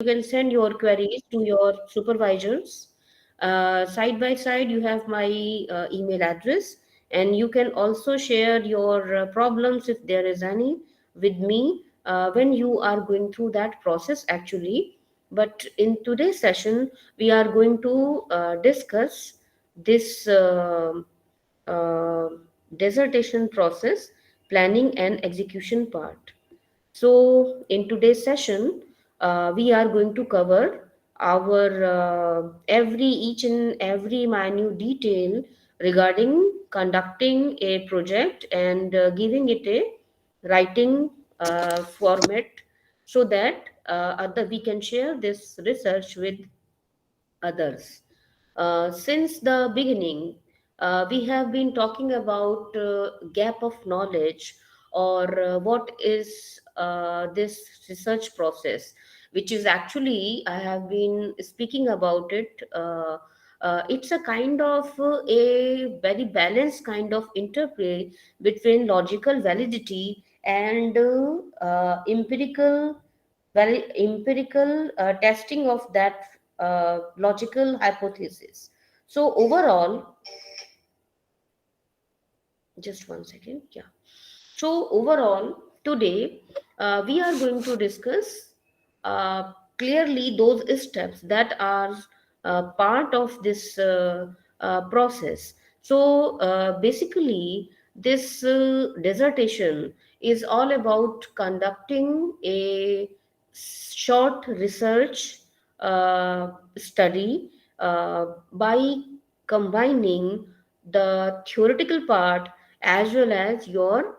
You can send your queries to your supervisors. Side by side, you have my email address, and you can also share your problems if there is any with me when you are going through that process actually. But in today's session, we are going to discuss this uh, dissertation process, planning and execution part. So, in today's session, we are going to cover our each and every minute detail regarding conducting a project and giving it a writing format so that we can share this research with others. Since the beginning, we have been talking about gap of knowledge or what is this research process, which is actually, I have been speaking about it. It's a kind of a very balanced kind of interplay between logical validity and empirical testing of that logical hypothesis. So overall, just one second, yeah. So overall, today we are going to discuss clearly those steps that are part of this process. So basically, this dissertation is all about conducting a short research study by combining the theoretical part as well as your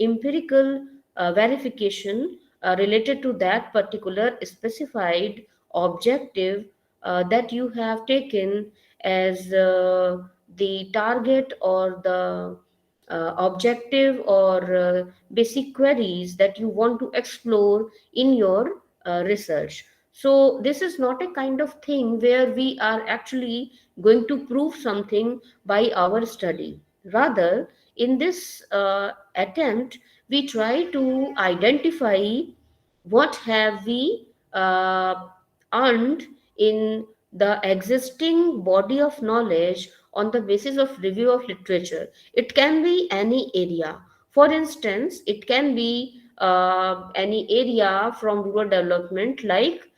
empirical verification related to that particular specified objective that you have taken as the target or the objective or basic queries that you want to explore in your research. So this is not a kind of thing where we are actually going to prove something by our study. Rather, in this attempt, we try to identify what have we earned in the existing body of knowledge on the basis of review of literature. It can be any area. For instance, it can be any area from rural development like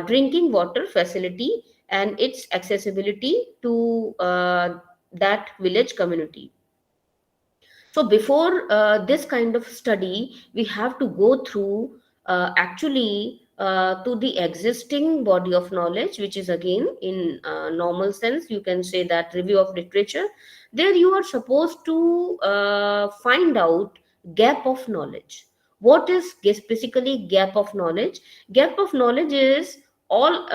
drinking water facility and its accessibility to that village community. So before this kind of study, we have to go through actually to the existing body of knowledge, which is again in normal sense, you can say that review of literature. There you are supposed to find out gap of knowledge. What is basically gap of knowledge? Gap of knowledge is all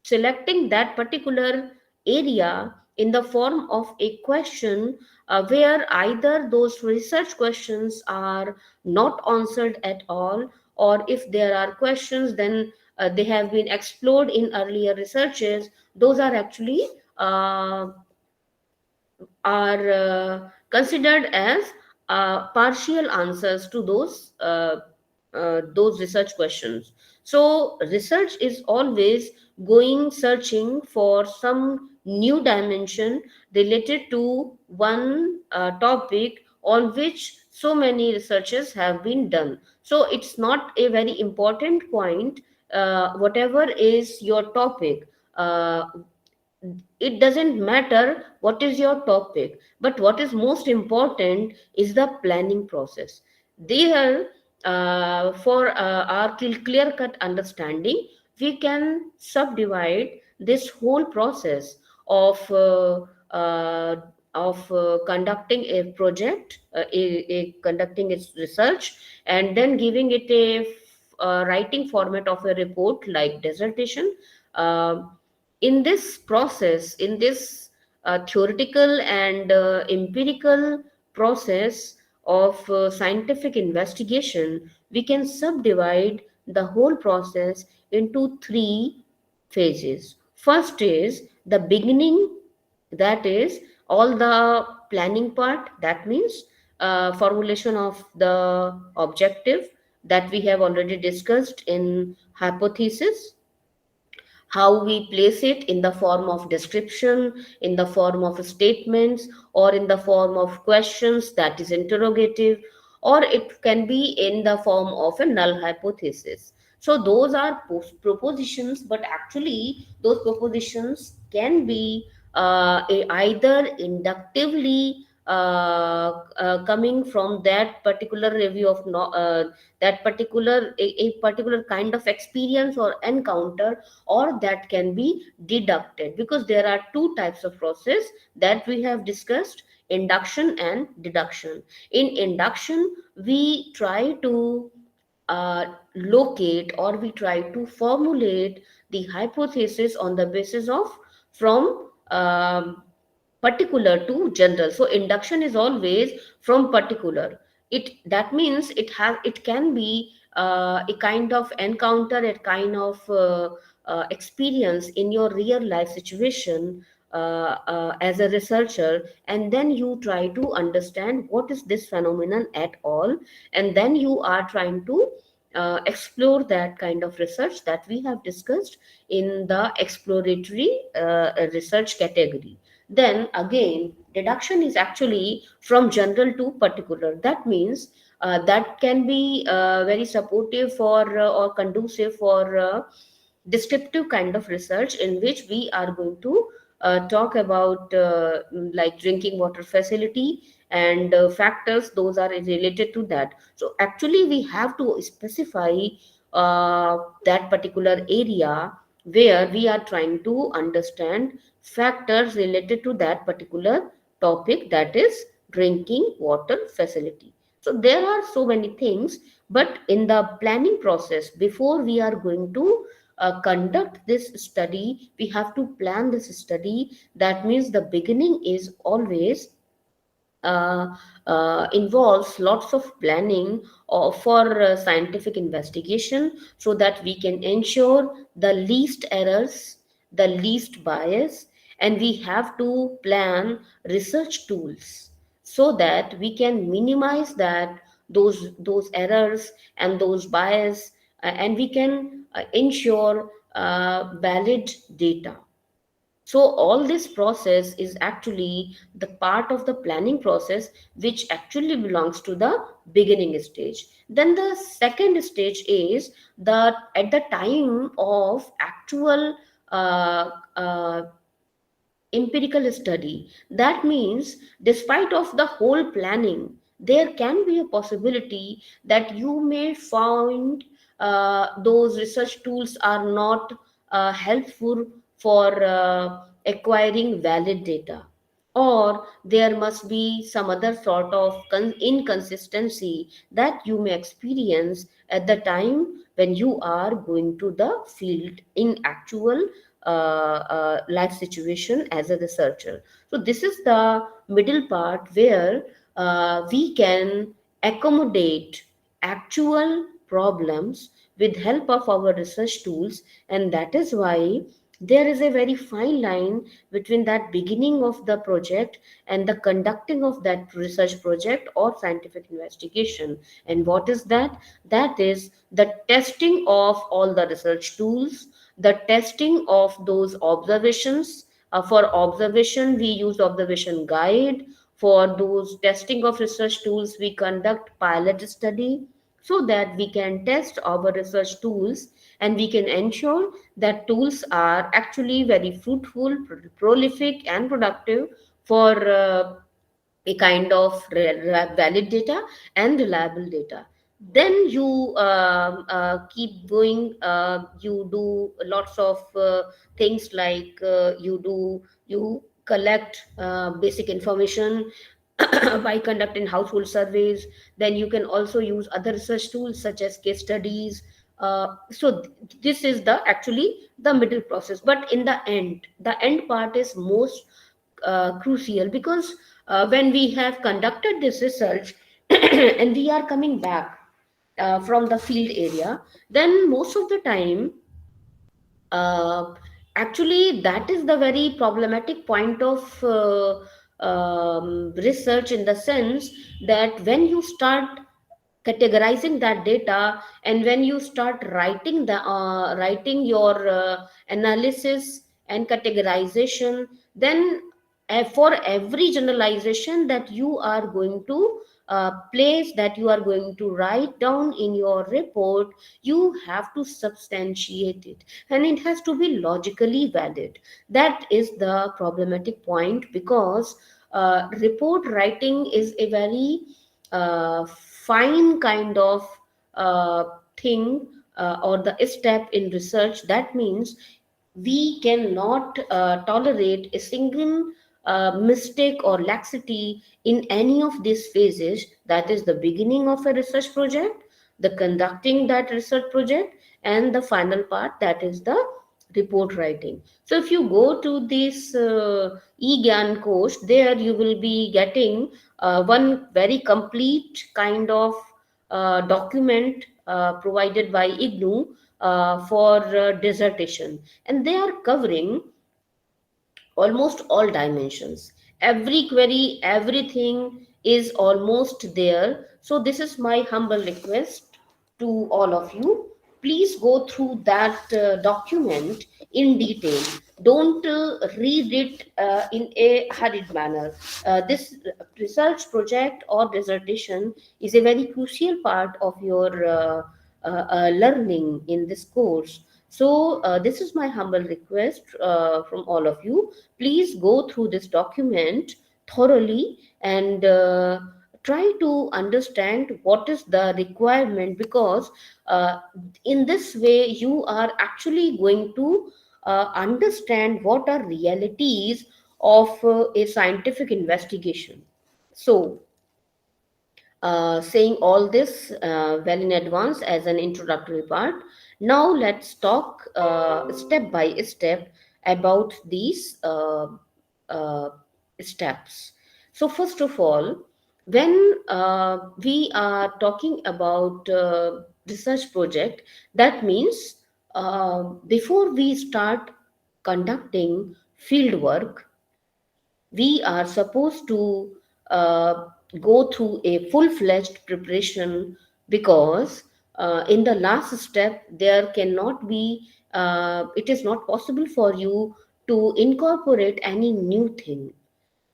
selecting that particular area in the form of a question where either those research questions are not answered at all, or if there are questions, then they have been explored in earlier researches. Those are actually considered as partial answers to those research questions. So research is always going searching for some new dimension related to one topic on which so many researches have been done. So it's not a very important point, whatever is your topic. It doesn't matter what is your topic, but what is most important is the planning process. There, for our clear cut understanding, we can subdivide this whole process of conducting a project, conducting its research, and then giving it a writing format of a report like dissertation. In this process, in this theoretical and empirical process of scientific investigation, we can subdivide the whole process into three phases. First is the beginning, that is all the planning part, that means formulation of the objective, that we have already discussed in hypothesis, how we place it in the form of description, in the form of statements, or in the form of questions, that is interrogative, or it can be in the form of a null hypothesis. So those are propositions, but actually those propositions can be either inductively coming from that particular review of that particular a particular kind of experience or encounter, or that can be deducted, because there are two types of process that we have discussed: induction and deduction. In induction, we try to locate, or we try to formulate the hypothesis on the basis of from particular to general. So induction is always from particular. It That means it can be a kind of encounter, a kind of experience in your real life situation as a researcher, and then you try to understand what is this phenomenon at all, and then you are trying to explore that kind of research that we have discussed in the exploratory research category. Then again, deduction is actually from general to particular. That means that can be very supportive for or conducive for descriptive kind of research, in which we are going to talk about like drinking water facility and factors those are related to that. So actually we have to specify that particular area where we are trying to understand factors related to that particular topic, that is drinking water facility. So there are so many things, but in the planning process, before we are going to conduct this study, we have to plan this study. That means the beginning is always uh, involves lots of planning for scientific investigation, so that we can ensure the least errors, the least bias, and we have to plan research tools so that we can minimize that those errors and those bias, and we can ensure valid data. So all this process is actually the part of the planning process, which actually belongs to the beginning stage. Then the second stage is that at the time of actual uh, uh, empirical study. That means despite of the whole planning, there can be a possibility that you may find those research tools are not helpful for acquiring valid data, or there must be some other sort of inconsistency that you may experience at the time when you are going to the field in actual life situation as a researcher. So this is the middle part where we can accommodate actual problems with help of our research tools, and that is why there is a very fine line between that beginning of the project and the conducting of that research project or scientific investigation. And what is that? That is the testing of all the research tools, the testing of those observations. For observation, we use observation guide. For those testing of research tools, we conduct pilot study, so that we can test our research tools and we can ensure that tools are actually very fruitful, prolific, and productive for a kind of valid data and reliable data. Then you keep going, you do lots of things like you collect basic information by conducting household surveys. Then you can also use other research tools such as case studies. This is the actually the middle process, but in the end part is most crucial, because when we have conducted this research and we are coming back from the field area, then most of the time uh, actually that is the very problematic point of research, in the sense that when you start categorizing that data, and when you start writing your analysis and categorization, then for every generalization that you are going to place, that you are going to write down in your report, you have to substantiate it, and it has to be logically valid. That is the problematic point, because report writing is a very fine kind of uh, thing, or the step in research. That means we cannot tolerate a single mistake or laxity in any of these phases. That is the beginning of a research project, the conducting that research project, and the final part, that is the report writing. So if you go to this e-gyan course, there you will be getting one very complete kind of document provided by IGNU for dissertation, and they are covering almost all dimensions. Every query, everything is almost there. So, this is my humble request to all of you. Please go through that document in detail. Don't read it in a hurried manner. This research project or dissertation is a very crucial part of your learning in this course. So, this is my humble request from all of you. Please go through this document thoroughly, and try to understand what is the requirement, because in this way you are actually going to understand what are realities of a scientific investigation. So, saying all this well in advance as an introductory part, now let's talk step by step about these uh, steps. So, first of all, when we are talking about research project, that means before we start conducting field work, we are supposed to uh, go through a full-fledged preparation, because in the last step there cannot be it is not possible for you to incorporate any new thing.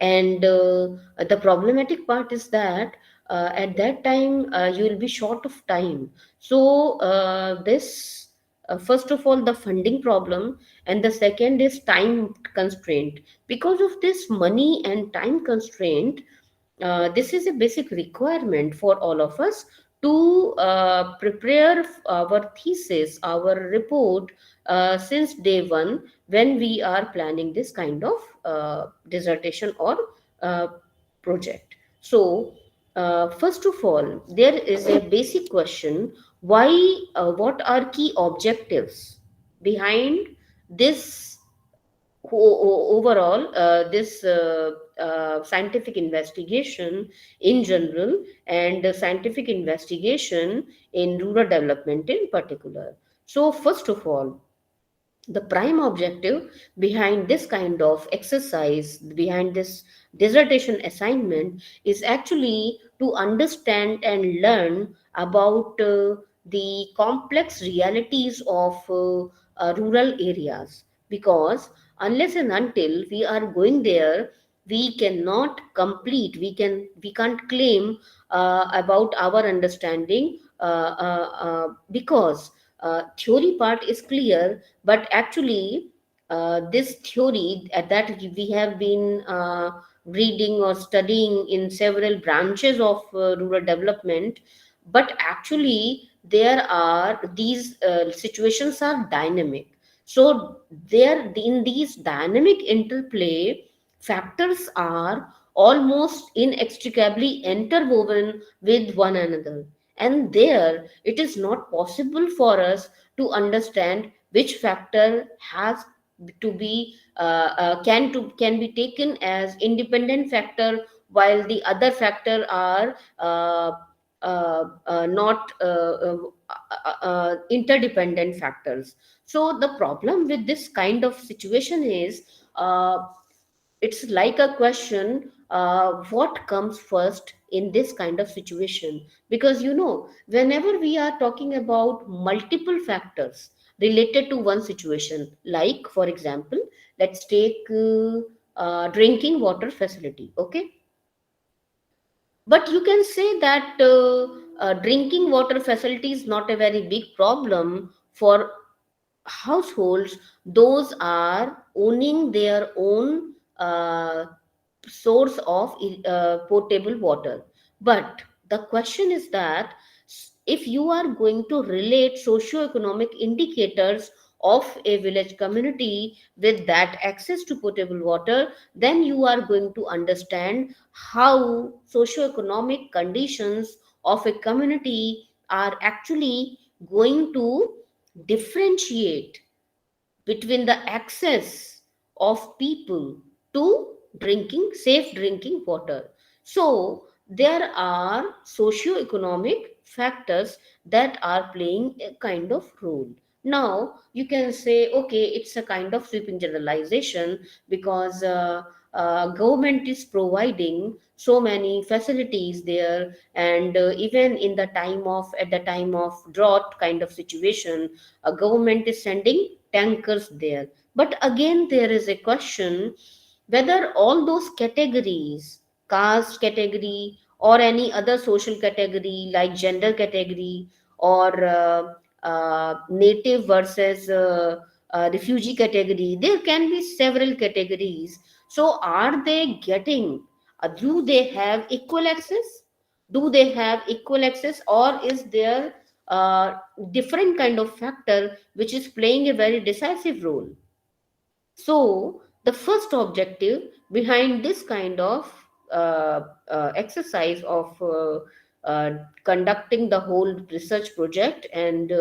And the problematic part is that at that time you will be short of time. So this first of all, the funding problem, and the second is time constraint. Because of this money and time constraint, this is a basic requirement for all of us to prepare our thesis, our report, since day one, when we are planning this kind of dissertation or uh, project. So, first of all, there is a basic question: why, what are key objectives behind this overall this scientific investigation in general, and scientific investigation in rural development in particular? So, first of all, the prime objective behind this kind of exercise, behind this dissertation assignment, is actually to understand and learn about the complex realities of rural areas. Because unless and until we are going there, we cannot complete, we can't claim about our understanding, because theory part is clear, but actually this theory that we have been reading or studying in several branches of rural development, but actually there are these situations are dynamic. So there, in these dynamic interplay, factors are almost inextricably interwoven with one another, and there it is not possible for us to understand which factor has to be can be taken as independent factor, while the other factor are not interdependent factors. So the problem with this kind of situation is, it's like a question, what comes first in this kind of situation. Because whenever we are talking about multiple factors related to one situation, like for example, let's take drinking water facility. Okay, but you can say that drinking water facility is not a very big problem for households those are owning their own source of potable water. But the question is that if you are going to relate socio-economic indicators of a village community with that access to potable water, then you are going to understand how socio-economic conditions of a community are actually going to differentiate between the access of people to safe drinking water. So there are socio-economic factors that are playing a kind of role. Now you can say, okay, it's a kind of sweeping generalization because government is providing so many facilities there, and even in the time of at the time of drought kind of situation, a government is sending tankers there. But again, there is a question whether all those categories, caste category or any other social category like gender category or native versus refugee category, there can be several categories. So, are they getting, do they have equal access? Do they have equal access, or is there different kind of factor which is playing a very decisive role? So, the first objective behind this kind of exercise of conducting the whole research project and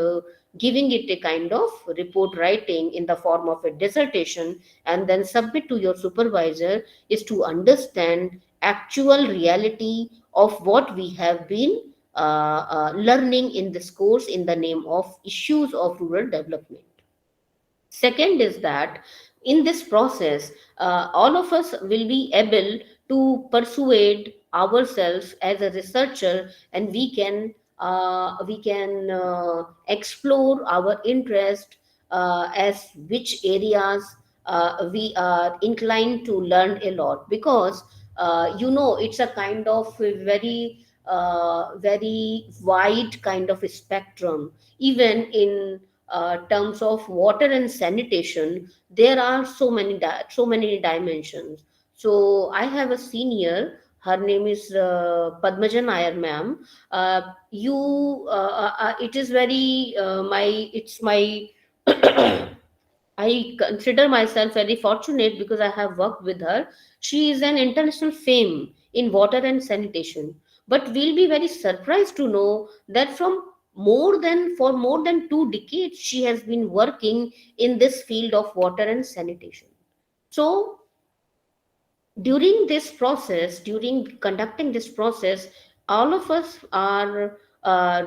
giving it a kind of report writing in the form of a dissertation and then submit to your supervisor is to understand actual reality of what we have been learning in this course in the name of issues of rural development. Second is that in this process, all of us will be able to persuade ourselves as a researcher, and we can explore our interest as which areas we are inclined to learn a lot. Because it's a kind of a very wide kind of a spectrum. Even in terms of water and sanitation, there are so many dimensions. So I have a senior, her name is Padmajan Iyer ma'am. You It is very my it's my I consider myself very fortunate because I have worked with her. She is an international fame in water and sanitation. But we'll be very surprised to know that for more than 2 decades she has been working in this field of water and sanitation. So during conducting this process, all of us are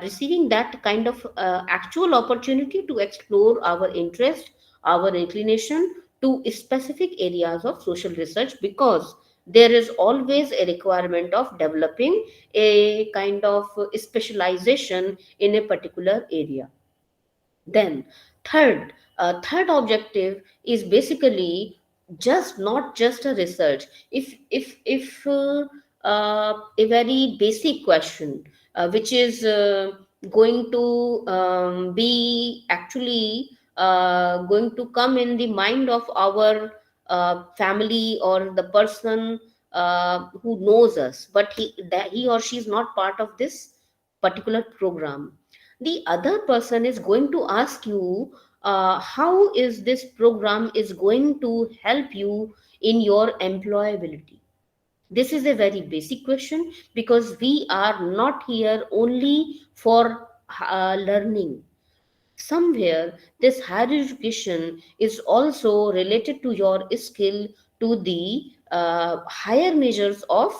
receiving that kind of actual opportunity to explore our interest, our inclination to specific areas of social research, because there is always a requirement of developing a kind of specialization in a particular area. Then third objective is basically just not just a research. If a very basic question which is going to be actually going to come in the mind of our family or the person who knows us, but he or she is not part of this particular program, the other person is going to ask you how is this program is going to help you in your employability. This is a very basic question, because we are not here only for learning. Somewhere this higher education is also related to your skill, to the higher measures of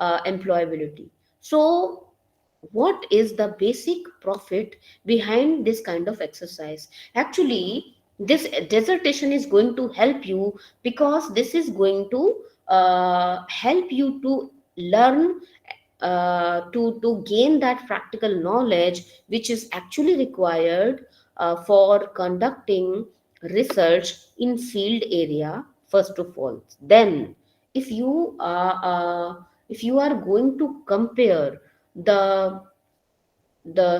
employability. So what is the basic profit behind this kind of exercise? Actually, this dissertation is going to help you, because this is going to help you to learn, to gain that practical knowledge which is actually required for conducting research in field area first of all. Then if you are if you are going to compare the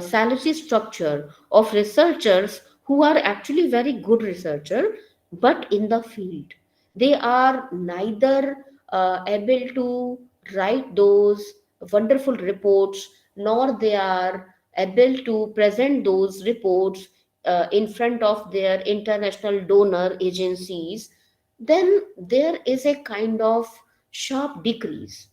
salary structure of researchers who are actually very good researcher but in the field, they are neither able to write those wonderful reports, nor they are able to present those reports in front of their international donor agencies, then there is a kind of sharp decrease.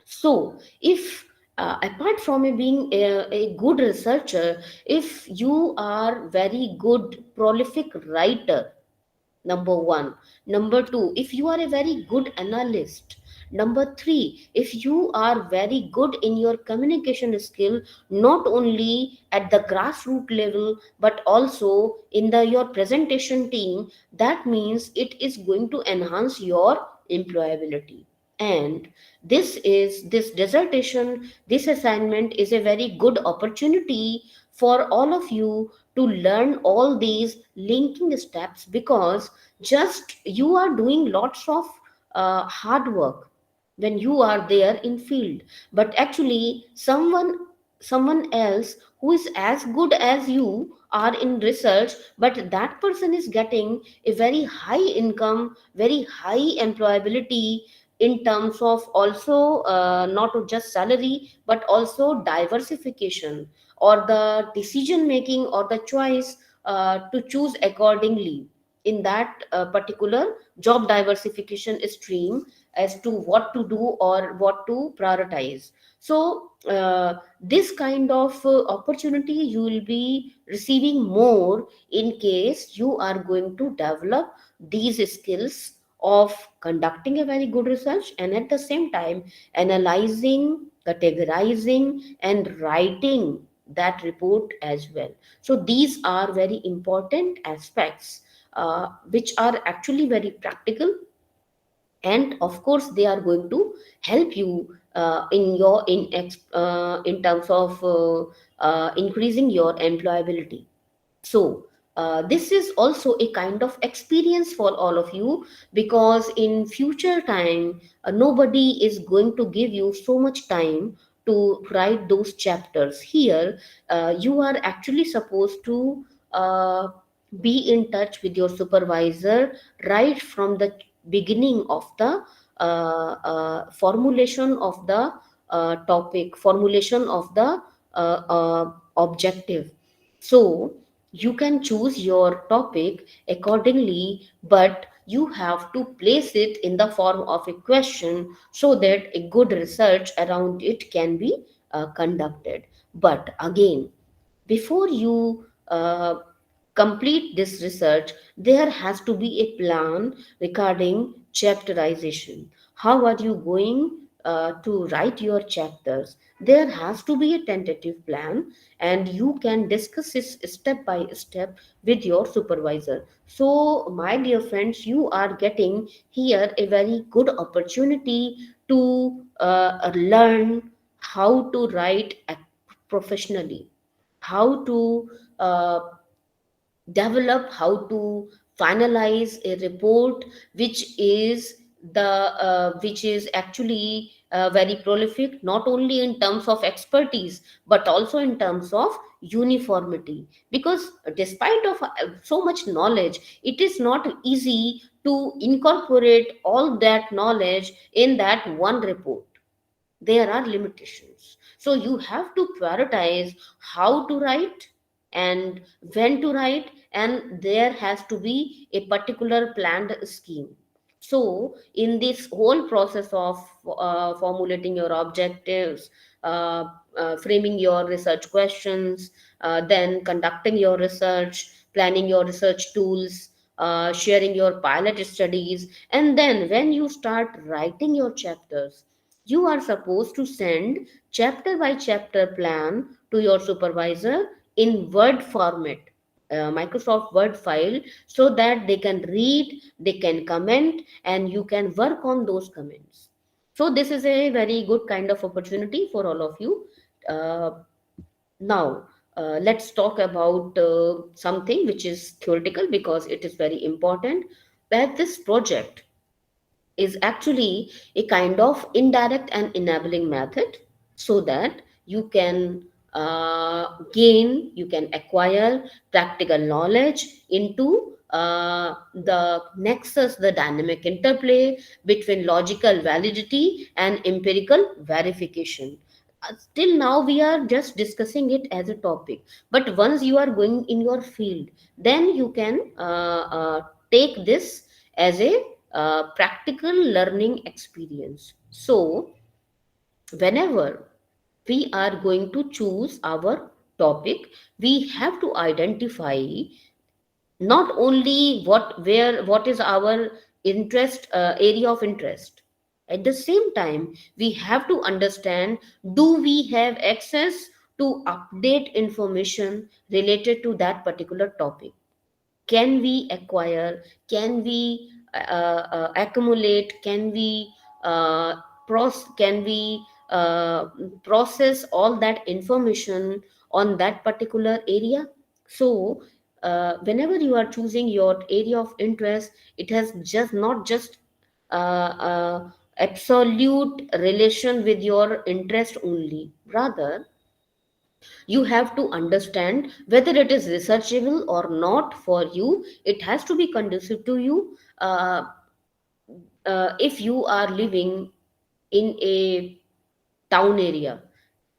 So, if apart from being a good researcher, if you are very good prolific writer, number one. Number two, if you are a very good analyst. Number three, if you are very good in your communication skill, not only at the grassroots level but also in the your presentation team, that means it is going to enhance your employability. And this dissertation, this assignment is a very good opportunity for all of you to learn all these linking steps, because just you are doing lots of hard work when you are there in field, but actually someone else who is as good as you are in research, but that person is getting a very high income, very high employability, in terms of also not just salary but also diversification or the decision making or the choice to choose accordingly in that particular job diversification stream as to what to do or what to prioritize. So this kind of opportunity you will be receiving more in case you are going to develop these skills of conducting a very good research and at the same time analyzing, categorizing and writing that report as well. So these are very important aspects which are actually very practical, and of course they are going to help you in terms of increasing your employability. So this is also a kind of experience for all of you, because in future time nobody is going to give you so much time to write those chapters. Here you are actually supposed to be in touch with your supervisor right from the beginning of the formulation of the topic, formulation of the objective. So you can choose your topic accordingly, but you have to place it in the form of a question so that a good research around it can be conducted. But again, before you complete this research, there has to be a plan regarding chapterization. How are you going to write your chapters? There has to be a tentative plan, and you can discuss this step by step with your supervisor. So, my dear friends, you are getting here a very good opportunity to learn how to write professionally, how to uh, develop, how to finalize a report which is which is actually very prolific, not only in terms of expertise but also in terms of uniformity, because despite of so much knowledge, it is not easy to incorporate all that knowledge in that one report. There are limitations, so you have to prioritize how to write and when to write, and there has to be a particular planned scheme. So in this whole process of formulating your objectives, uh, framing your research questions, then conducting your research, planning your research tools, sharing your pilot studies, and then when you start writing your chapters, you are supposed to send chapter by chapter plan to your supervisor in Word format. Microsoft Word file, so that they can read, they can comment, and you can work on those comments. So this is a very good kind of opportunity for all of you. uh, Now, let's talk about something which is theoretical, because it is very important, that this project is actually a kind of indirect and enabling method, so that you can you can acquire practical knowledge into the nexus, the dynamic interplay between logical validity and empirical verification. Till now we are just discussing it as a topic, but once you are going in your field, then you can take this as a practical learning experience. So whenever we are going to choose our topic, we have to identify not only what is our interest, area of interest. At the same time, we have to understand, do we have access to update information related to that particular topic? Can we acquire, can we accumulate, can we process all that information on that particular area? So whenever you are choosing your area of interest, it has just not just absolute relation with your interest only. Rather, you have to understand whether it is researchable or not for you. It has to be conducive to you. If you are living in a town area,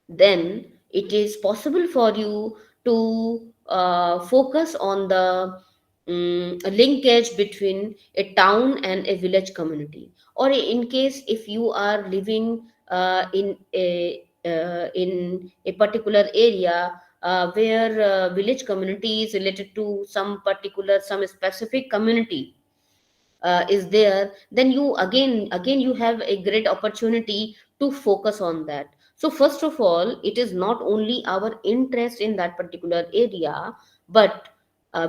then it is possible for you to focus on the linkage between a town and a village community. Or in case if you are living in a particular area where village community is related to some particular, some specific community is there, then you again you have a great opportunity to focus on that. So first of all, it is not only our interest in that particular area, but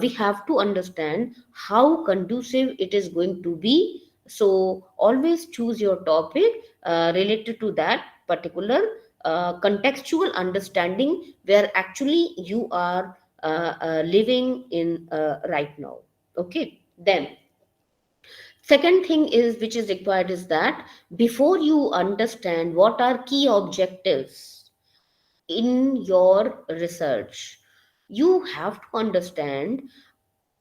we have to understand how conducive it is going to be. So always choose your topic related to that particular contextual understanding where actually you are living in right now. Okay, then second thing is which is required is that before you understand what are key objectives in your research, you have to understand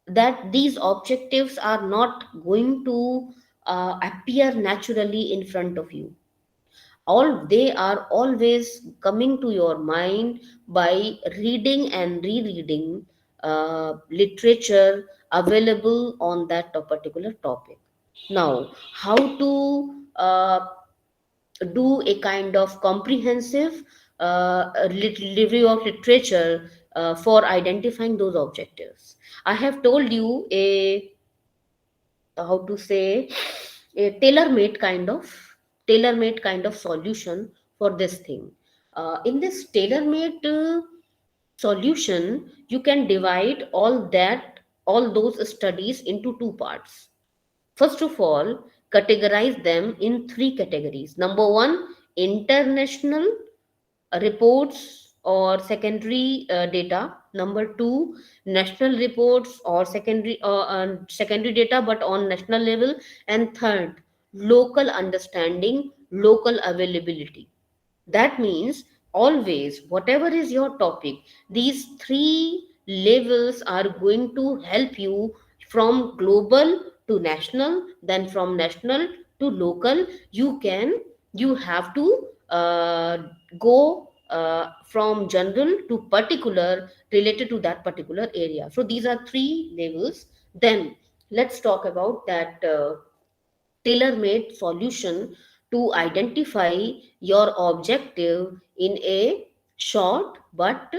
that these objectives are not going to appear naturally in front of you. All they are always coming to your mind by reading and rereading literature available on that particular topic. Now, how to do a kind of comprehensive review of literature for identifying those objectives? I have told you a, how to say, a tailor-made kind of solution for this thing. In this tailor-made solution, you can divide all those studies into two parts. First of all, categorize them in three categories. Number one, international reports or secondary data. Number two, national reports or secondary data but on national level. And third, local understanding, local availability. That means always, whatever is your topic, these three levels are going to help you from global to national, then from national to local. You have to go from general to particular related to that particular area. So these are three levels. Then let's talk about that tailor-made solution to identify your objective in a short but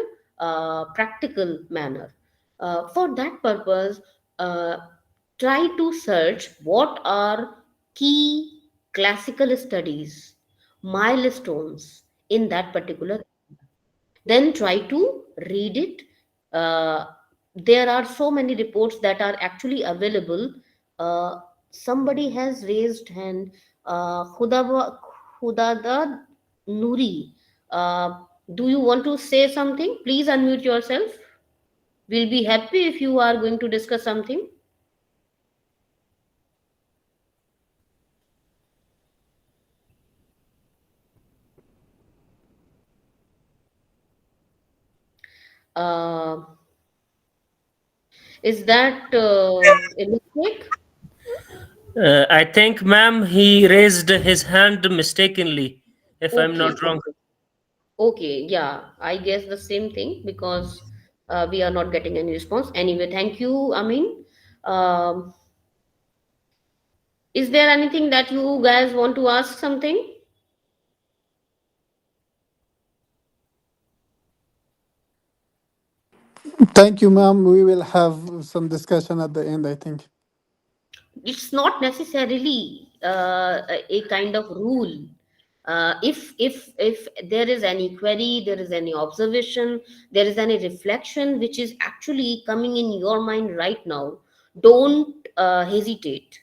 practical manner. For that purpose, uh, try to search what are key classical studies, milestones in that particular. Then try to read it, uh, there are so many reports that are actually available. uh, Somebody has raised hand. Hudada Nuri, uh, do you want to say something? Please unmute yourself. We'll be happy if you are going to discuss something. uh, is that a mistake? I think, ma'am, he raised his hand mistakenly, if I'm Okay, not wrong. okay. Okay, yeah, I guess the same thing because we are not getting any response. Anyway, thank you, Amin. Um, is there anything that you guys want to ask something? Thank you, ma'am. We will have some discussion at the end, I think. It's not necessarily a kind of rule. If there is any query, there is any observation, there is any reflection which is actually coming in your mind right now, don't hesitate.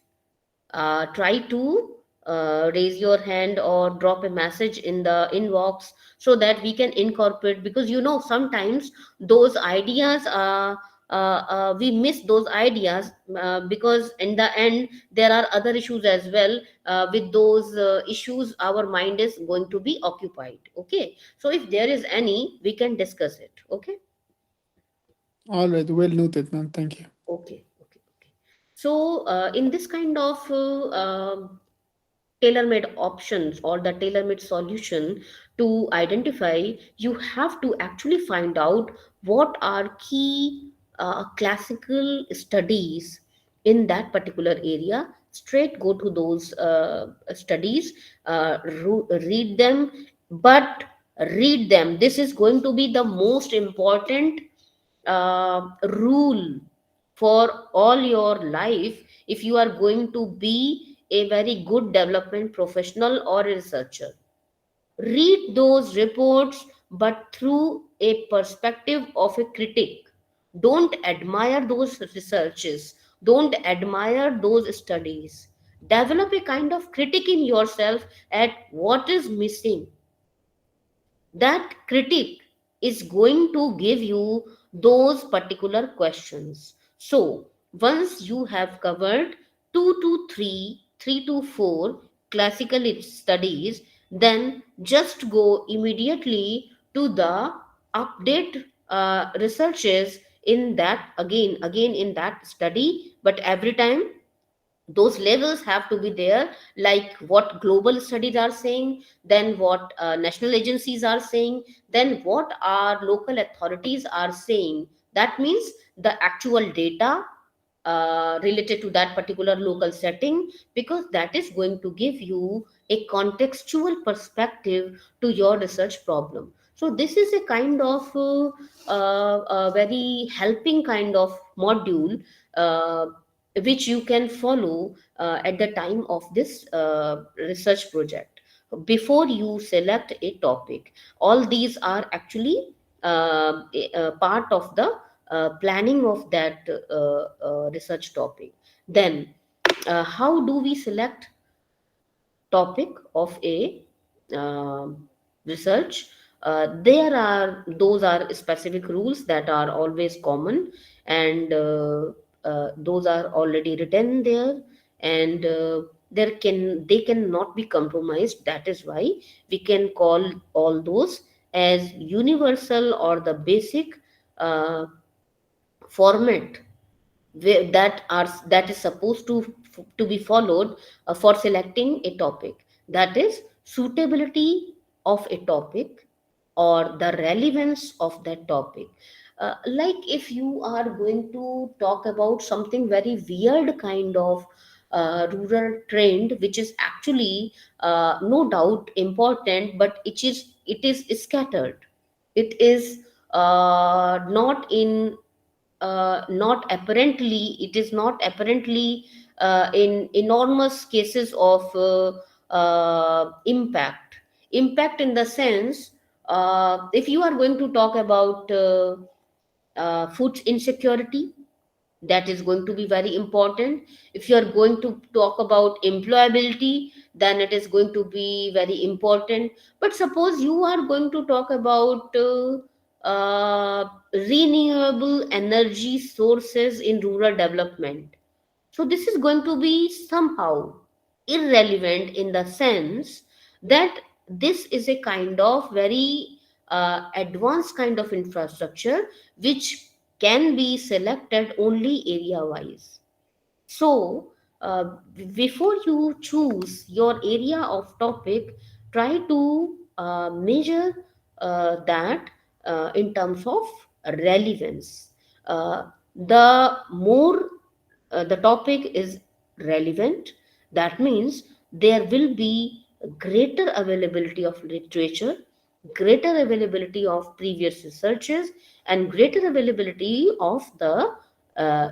Try to raise your hand or drop a message in the inbox so that we can incorporate, because sometimes those ideas we miss those ideas because in the end there are other issues as well. With those issues our mind is going to be occupied. Okay, so if there is any, we can discuss it. Okay. All right, well noted, ma'am. Thank you. Okay, okay, okay. So in this kind of tailor-made options or the tailor-made solution to identify, you have to actually find out what are key classical studies in that particular area. Straight go to those studies, read them, but read them. This is going to be the most important rule for all your life if you are going to be a very good development professional or a researcher. Read those reports, but through a perspective of a critic. Don't admire those researches, don't admire those studies. Develop a kind of critic in yourself at what is missing. That critic is going to give you those particular questions. So once you have covered 2 to 3, 3 to 4 classical studies, then just go immediately to the update researches in that, again in that study, but every time those levels have to be there, like what global studies are saying, then what national agencies are saying, then what our local authorities are saying. That means the actual data related to that particular local setting, because that is going to give you a contextual perspective to your research problem. So this is a kind of a very helping kind of module uh, which you can follow at the time of this research project. Before you select a topic, all these are actually a part of the planning of that research topic. Then how do we select topic of a research? There are those are specific rules that are always common, and those are already written there, and they cannot be compromised. That is why we can call all those as universal or the basic uh, format that is supposed to be followed for selecting a topic. That is suitability of a topic or the relevance of that topic. Like if you are going to talk about something very weird kind of rural trend, which is actually no doubt important, but it is scattered. It is not in not apparently it is not apparently in enormous cases of impact in the sense, if you are going to talk about food insecurity, that is going to be very important. If you are going to talk about employability, then it is going to be very important. But suppose you are going to talk about renewable energy sources in rural development, so this is going to be somehow irrelevant in the sense that this is a kind of very advanced kind of infrastructure which can be selected only area wise. So, before you choose your area of topic, try to measure that in terms of relevance. The more the topic is relevant, that means there will be greater availability of literature, greater availability of previous researches, and greater availability of the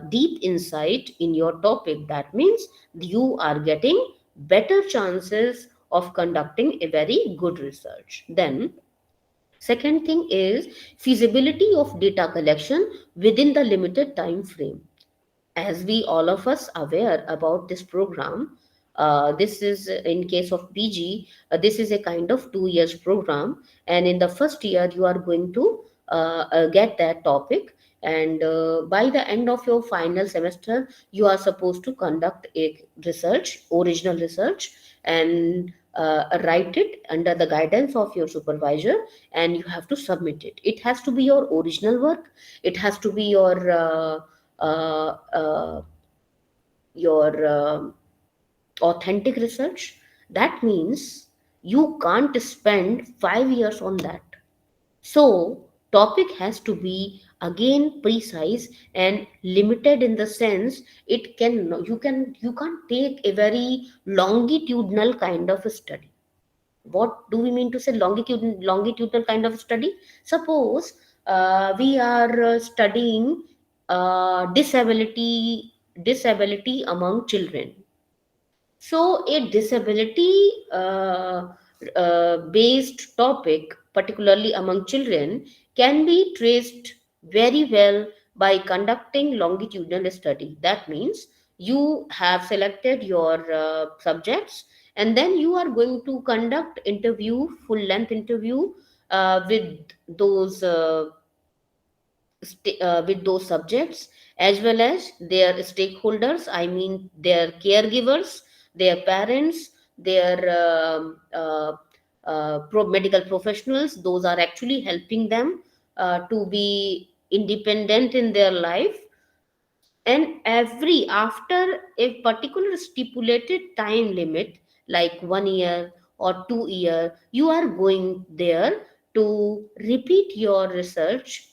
deep insight in your topic. That means you are getting better chances of conducting a very good research. Then second thing is feasibility of data collection within the limited time frame. As we all of us aware about this program, this is in case of PG, this is a kind of 2 years program, and in the first year you are going to get that topic, and by the end of your final semester you are supposed to conduct a research, original research, and write it under the guidance of your supervisor, and you have to submit it. It has to be your original work, it has to be uh, uh, your authentic research. That means you can't spend 5 years on that. So topic has to be again precise and limited in the sense it can you can't take a very longitudinal kind of a study. What do we mean to say longitudinal kind of study? Suppose we are studying disability among children. So, a disability based topic, particularly among children, can be traced very well by conducting longitudinal study. That means you have selected your subjects, and then you are going to conduct interview, full length interview with those with those subjects as well as their stakeholders, I mean their caregivers, their parents, their medical professionals. Those are actually helping them to be independent in their life. And every after a particular stipulated time limit, like 1 year or 2 year, you are going there to repeat your research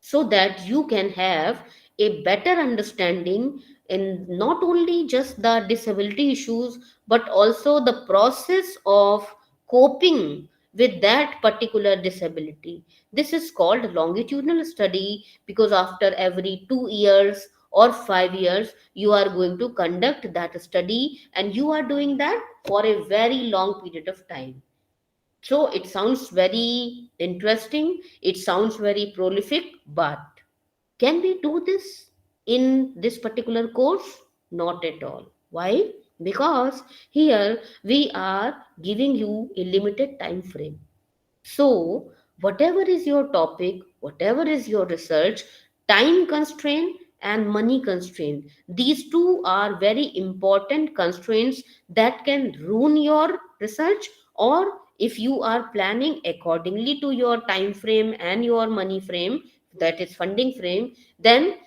so that you can have a better understanding in not only just the disability issues but also the process of coping with that particular disability. This is called longitudinal study because after every 2 years or 5 years you are going to conduct that study, and you are doing that for a very long period of time. So it sounds very interesting, it sounds very prolific, but can we do this in this particular course? Not at all. Why? Because here we are giving you a limited time frame. So, whatever is your topic, whatever is your research, time constraint and money constraint, these two are very important constraints that can ruin your research. Or if you are planning accordingly to your time frame and your money frame, that is funding frame, then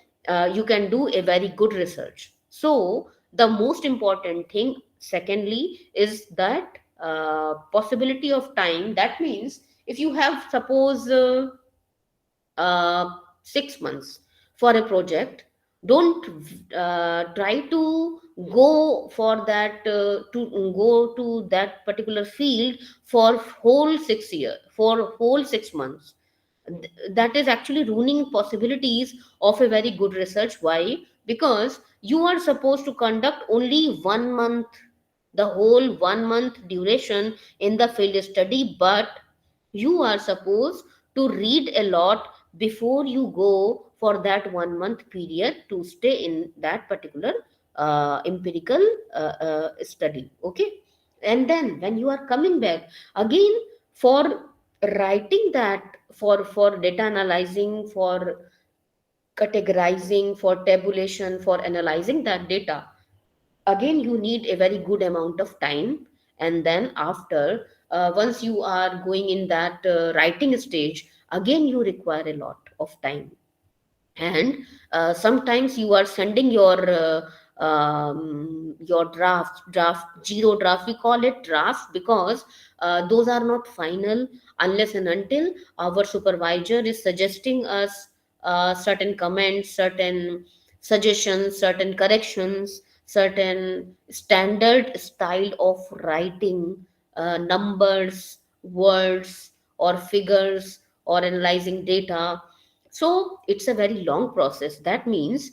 you can do a very good research. So, the most important thing, secondly, is that possibility of time. That means if you have suppose uh, 6 months for a project, don't try to go for that to go to that particular field for whole 6 year for whole 6 months. That is actually ruining possibilities of a very good research. Why? Because you are supposed to conduct only 1 month, the whole 1 month duration in the field study, but you are supposed to read a lot, before you go for that 1 month period to stay in that particular empirical study. Okay, and then when you are coming back again for writing that, for data analyzing, for categorizing, for tabulation, for analyzing that data, again you need a very good amount of time. And then after, once you are going in that writing stage, again you require a lot of time. And sometimes you are sending your draft zero draft, we call it draft, because those are not final unless and until our supervisor is suggesting us certain comments, certain suggestions, certain corrections, certain standard style of writing, numbers, words, or figures, or analyzing data. So it's a very long process. That means,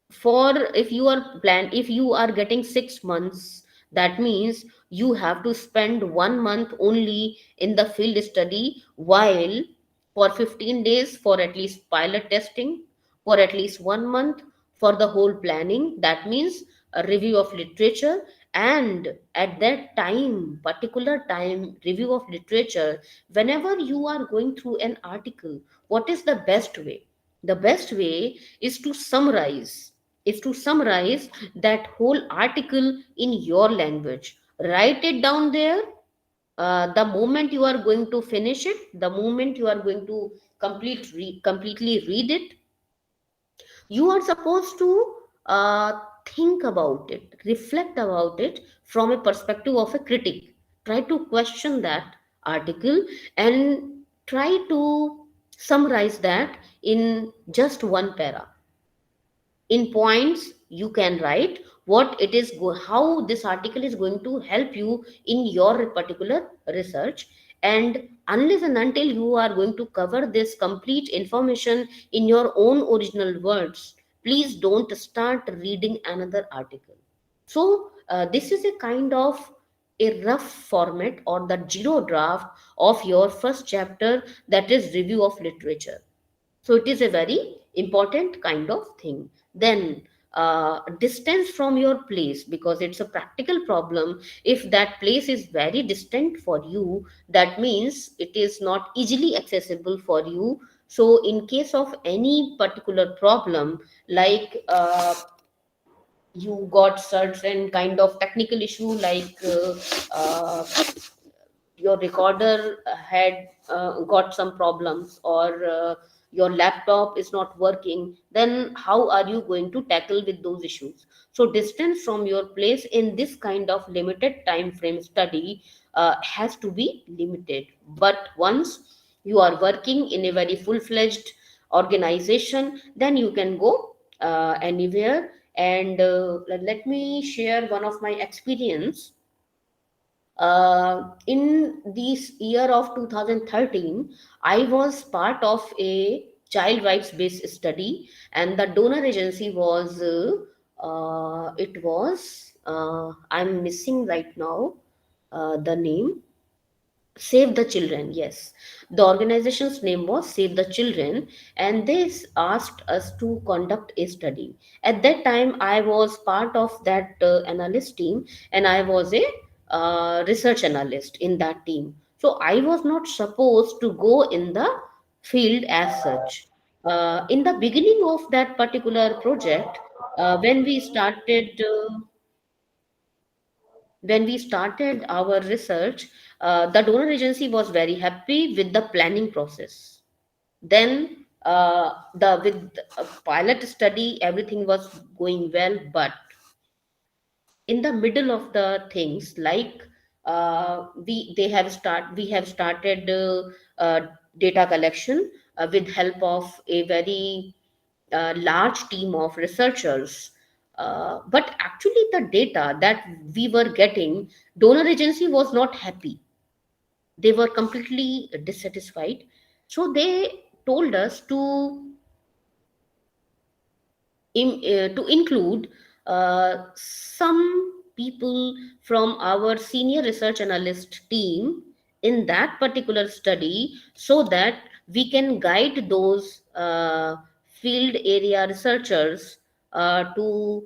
for if you are getting 6 months, that means you have to spend 1 month only in the field study, while for 15 days for at least pilot testing, for at least 1 month for the whole planning, that means a review of literature. And at that time, particular time, review of literature, whenever you are going through an article, what is the best way? The best way is to summarize that whole article in your language. Write it down there. The moment you are going to finish it, the moment you are going to completely read it, you are supposed to think about it, reflect about it from a perspective of a critic. Try to question that article and try to summarize that in just one para. In points you can write what it is how this article is going to help you in your particular research. And unless and until you are going to cover this complete information in your own original words, please don't start reading another article. So this is a kind of a rough format or the zero draft of your first chapter, that is review of literature. So it is a very important kind of thing. Then distance from your place, because it's a practical problem. If that place is very distant for you, that means it is not easily accessible for you. So in case of any particular problem, like you got certain kind of technical issue, like your recorder had got some problems, or your laptop is not working, then how are you going to tackle with those issues? So distance from your place in this kind of limited time frame study has to be limited. But once you are working in a very full-fledged organization, then you can go anywhere. And let me share one of my experience. In this year of 2013, I was part of a child rights based study, and the donor agency was I'm missing right now the name. Save the Children, yes. The organization's name was Save the Children, and they asked us to conduct a study. At that time, I was part of that analyst team, and I was a research analyst in that team. So I was not supposed to go in the field as such. In the beginning of that particular project, when we started our research, the donor agency was very happy with the planning process. Then the with pilot study, everything was going well. But in the middle of the things, like we have started data collection with help of a very large team of researchers. But actually the data that we were getting, donor agency was not happy. They were completely dissatisfied. So they told us to include some people from our senior research analyst team in that particular study, so that we can guide those field area researchers to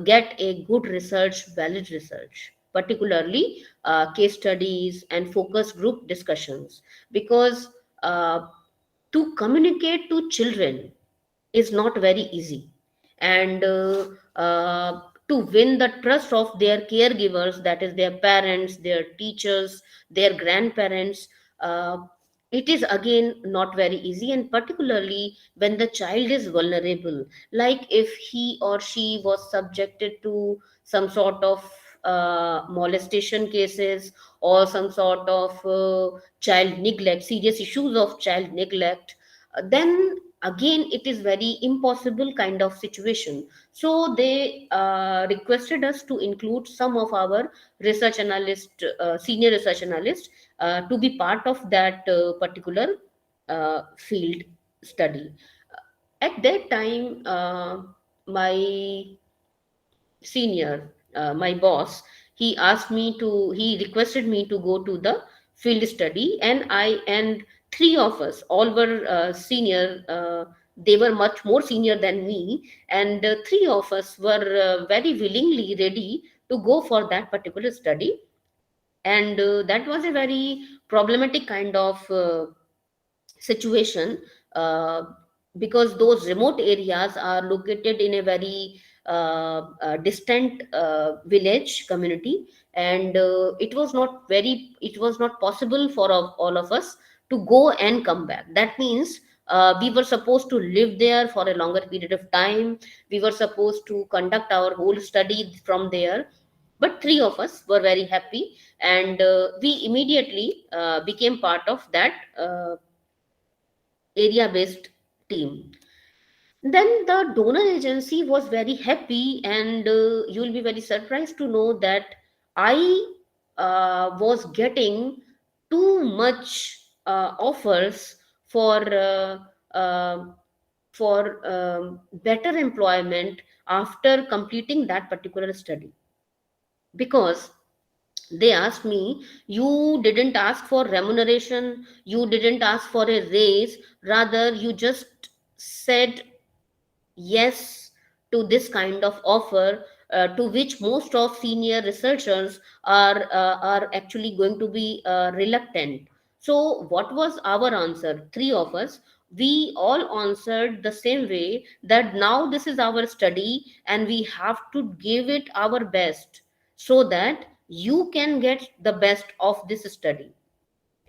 get a good research, valid research, particularly case studies and focus group discussions. Because to communicate to children is not very easy, and to win the trust of their caregivers, that is their parents, their teachers, their grandparents, uh, it is again not very easy, and particularly when the child is vulnerable, like if he or she was subjected to some sort of molestation cases, or some sort of child neglect, serious issues of child neglect, then again it is very impossible kind of situation. So they requested us to include some of our research analyst, senior research analyst, to be part of that particular field study. At that time, my senior, my boss, he requested me to go to the field study, and three of us all were senior. They were much more senior than me, and three of us were very willingly ready to go for that particular study. And that was a very problematic kind of situation, uh, because those remote areas are located in a very distant village community, and it was not possible for all of us to go and come back. That means we were supposed to live there for a longer period of time. We were supposed to conduct our whole study from there. But three of us were very happy, and we immediately became part of that area based team. Then the donor agency was very happy, and you will be very surprised to know that I was getting too much offers for better employment after completing that particular study. Because they asked me, you didn't ask for remuneration, you didn't ask for a raise, rather you just said yes to this kind of offer, to which most of senior researchers are actually going to be reluctant. So what was our answer? Three of us, we all answered the same way, that now this is our study and we have to give it our best, so that you can get the best of this study.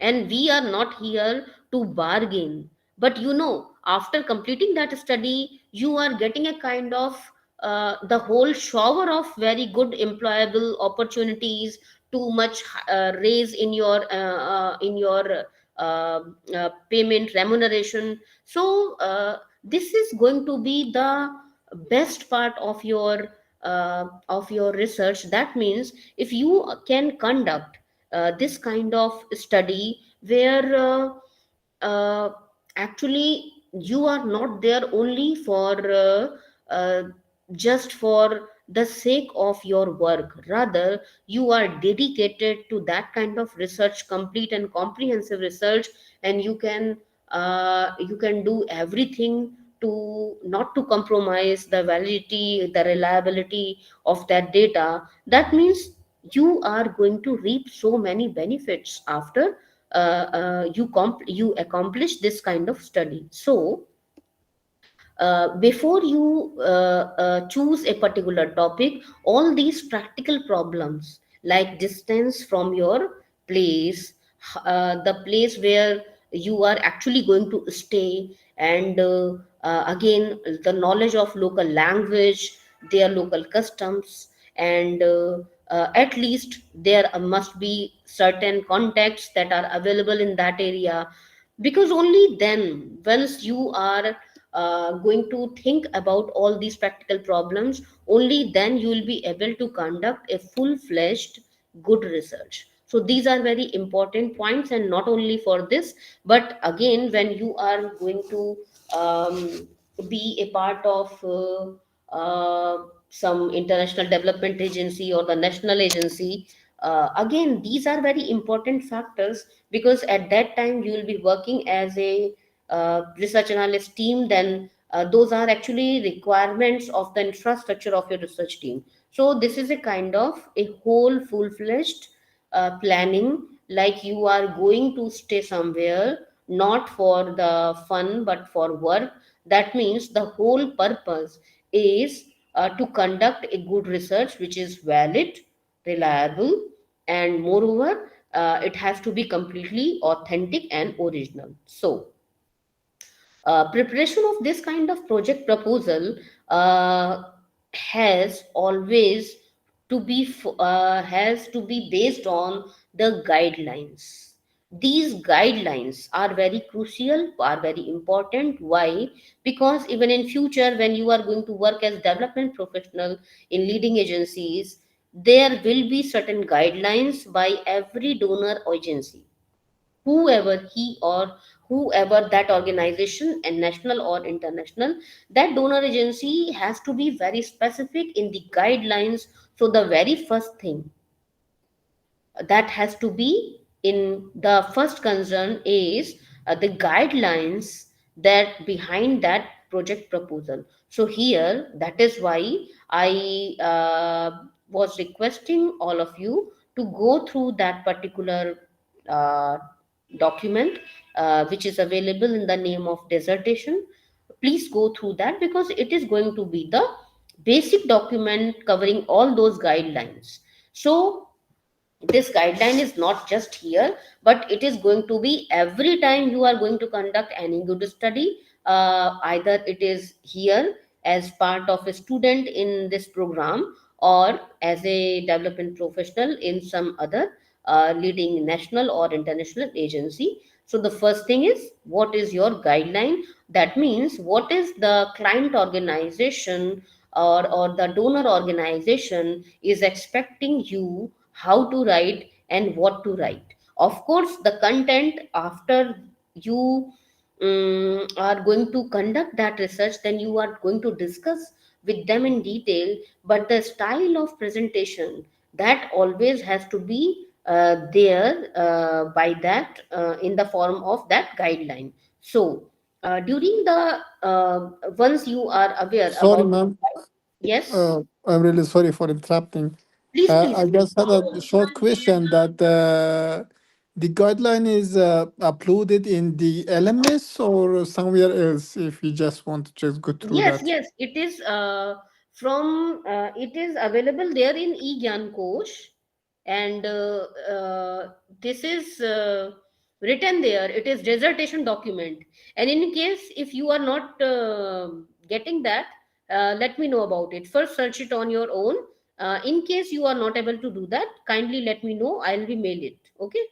And we are not here to bargain. But after completing that study, you are getting a kind of the whole shower of very good employable opportunities, too much raise in your payment remuneration. So this is going to be the best part of your research. That means if you can conduct this kind of study, where uh, actually you are not there only for just for the sake of your work, rather you are dedicated to that kind of research, complete and comprehensive research, and you can do everything to not to compromise the validity, the reliability of that data. That means you are going to reap so many benefits after you accomplish this kind of study. So before you choose a particular topic, all these practical problems like distance from your place, the place where you are actually going to stay, and again the knowledge of local language, their local customs, and at least there must be certain contacts that are available in that area. Because only then, once you are going to think about all these practical problems, only then you will be able to conduct a full-fledged good research. So these are very important points, and not only for this, but again when you are going to be a part of some international development agency or the national agency, again these are very important factors, because at that time you will be working as a research analyst team, then those are actually requirements of the infrastructure of your research team. So this is a kind of a whole full-fledged planning, like you are going to stay somewhere not for the fun but for work. That means the whole purpose is to conduct a good research which is valid, reliable, and moreover, it has to be completely authentic and original. So preparation of this kind of project proposal uh, has always has to be based on the guidelines. These guidelines are very crucial, are very important. Why? Because even in future, when you are going to work as development professional in leading agencies, there will be certain guidelines by every donor agency, whoever he or whoever that organization, and national or international, that donor agency has to be very specific in the guidelines. So the very first thing that has to be in the first concern is the guidelines that behind that project proposal. So here, that is why I was requesting all of you to go through that particular uh, document, which is available in the name of dissertation. Please go through that, because it is going to be the basic document covering all those guidelines. So this guideline is not just here, but it is going to be every time you are going to conduct any good study. Either it is here as part of a student in this program, or as a development professional in some other leading national or international agency. So the first thing is, what is your guideline? That means, what is the client organization or the donor organization is expecting you how to write and what to write. Of course, the content, after you are going to conduct that research, then you are going to discuss with them in detail. But the style of presentation, that always has to be there by that in the form of that guideline. So during the once you are aware Sorry, about, ma'am. yes, I'm really sorry for interrupting. please, I please. just had a short question that the guideline is uploaded in the LMS or somewhere else if you just want to just go through Yes, that. yes, it is it is available there in eGyan Kosh, and this is written there. It is dissertation document, and in case if you are not getting that, let me know about it. First, search it on your own. In case you are not able to do that, kindly let me know. I'll be mail it. Okay,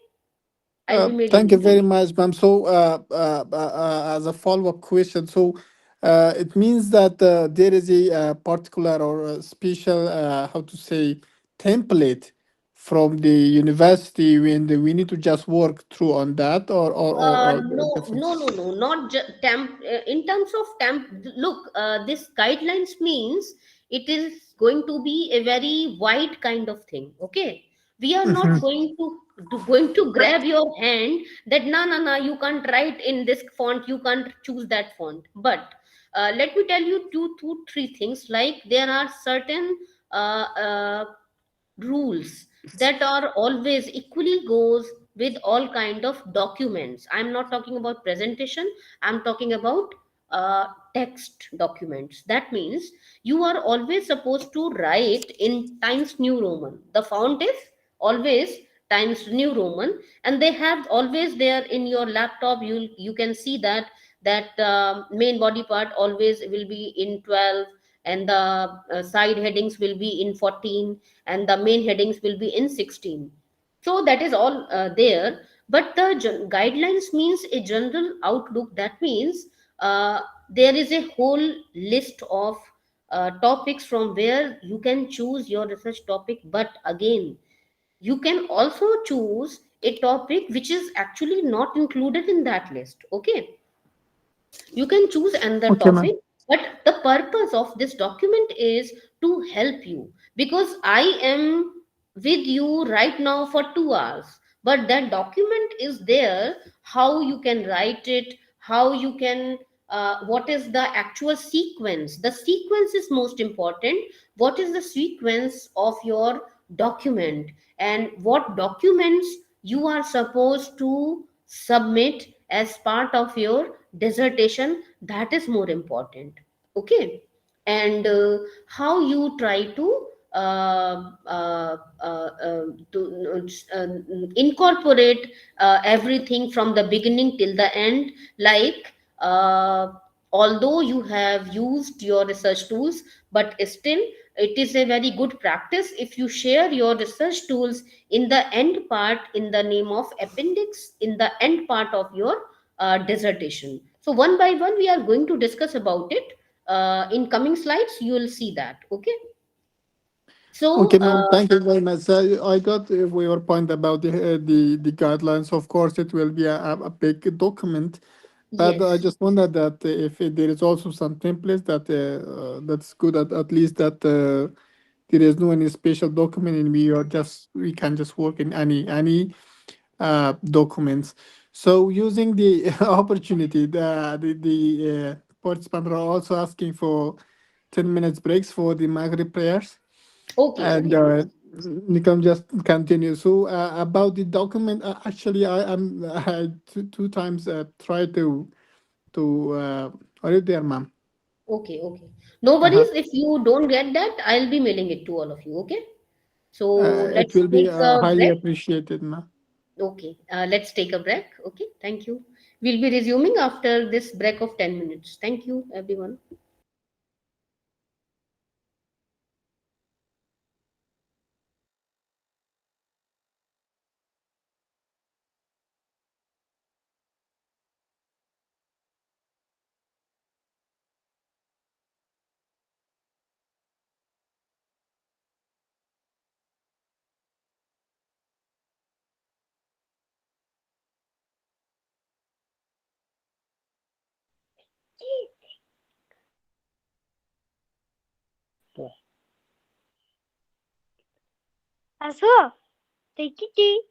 I'll be Thank mailing you it to very you. much, ma'am. So, as a follow-up question, so it means that there is a particular or a special, how to say, template from the university when we need to just work through on that, or No, different. no, no, no, not temp. In terms of temp, look, this guidelines means it is going to be a very wide kind of thing. Okay, we are not Mhm. going to grab your hand that no, no, no, you can't write in this font, you can't choose that font. But let me tell you two, three things. Like, there are certain uh, uh, rules that are always equally goes with all kind of documents. I'm not talking about presentation, I'm talking about text documents. That means you are always supposed to write in Times New Roman. The font is always Times New Roman, and they have always there in your laptop. You can see that main body part always will be in 12, and the side headings will be in 14, and the main headings will be in 16. So that is all there. But the guidelines means a general outlook. That means there is a whole list of topics from where you can choose your research topic. But again, you can also choose a topic which is actually not included in that list. Okay, you can choose another Okay, topic, ma'am. but the purpose of this document is to help you, because I am with you right now for 2 hours, but that document is there, how you can write it, how you can, what is the actual sequence. The sequence is most important. What is the sequence of your document, and what documents you are supposed to submit as part of your dissertation, that is more important. Okay. And how you try to uh, uh, incorporate everything from the beginning till the end, like, although you have used your research tools, but still it is a very good practice if you share your research tools in the end part, in the name of appendix, in the end part of your dissertation. So one by one we are going to discuss about it. In coming slides you will see that. Okay. So Okay, ma'am. Thank you very much. I got your point about the guidelines. Of course, it will be a big document, but I yes. just wonder that if there is also some templates that that's good at least that there is no any special document and we can just work in any documents. So using the opportunity, the participants are also asking for 10 minutes breaks for the Maghrib prayers. Okay, And okay. you can just continue. So about the document, actually, I am two times tried to are you there, ma'am? Okay, okay. No Uh-huh. worries. If you don't get that, I'll be mailing it to all of you. Okay. So It let's will be take a highly break. appreciated, ma'am. Okay. Let's take a break. Okay. Thank you. We'll be resuming after this break of 10 minutes. Thank you, everyone. Also, take it.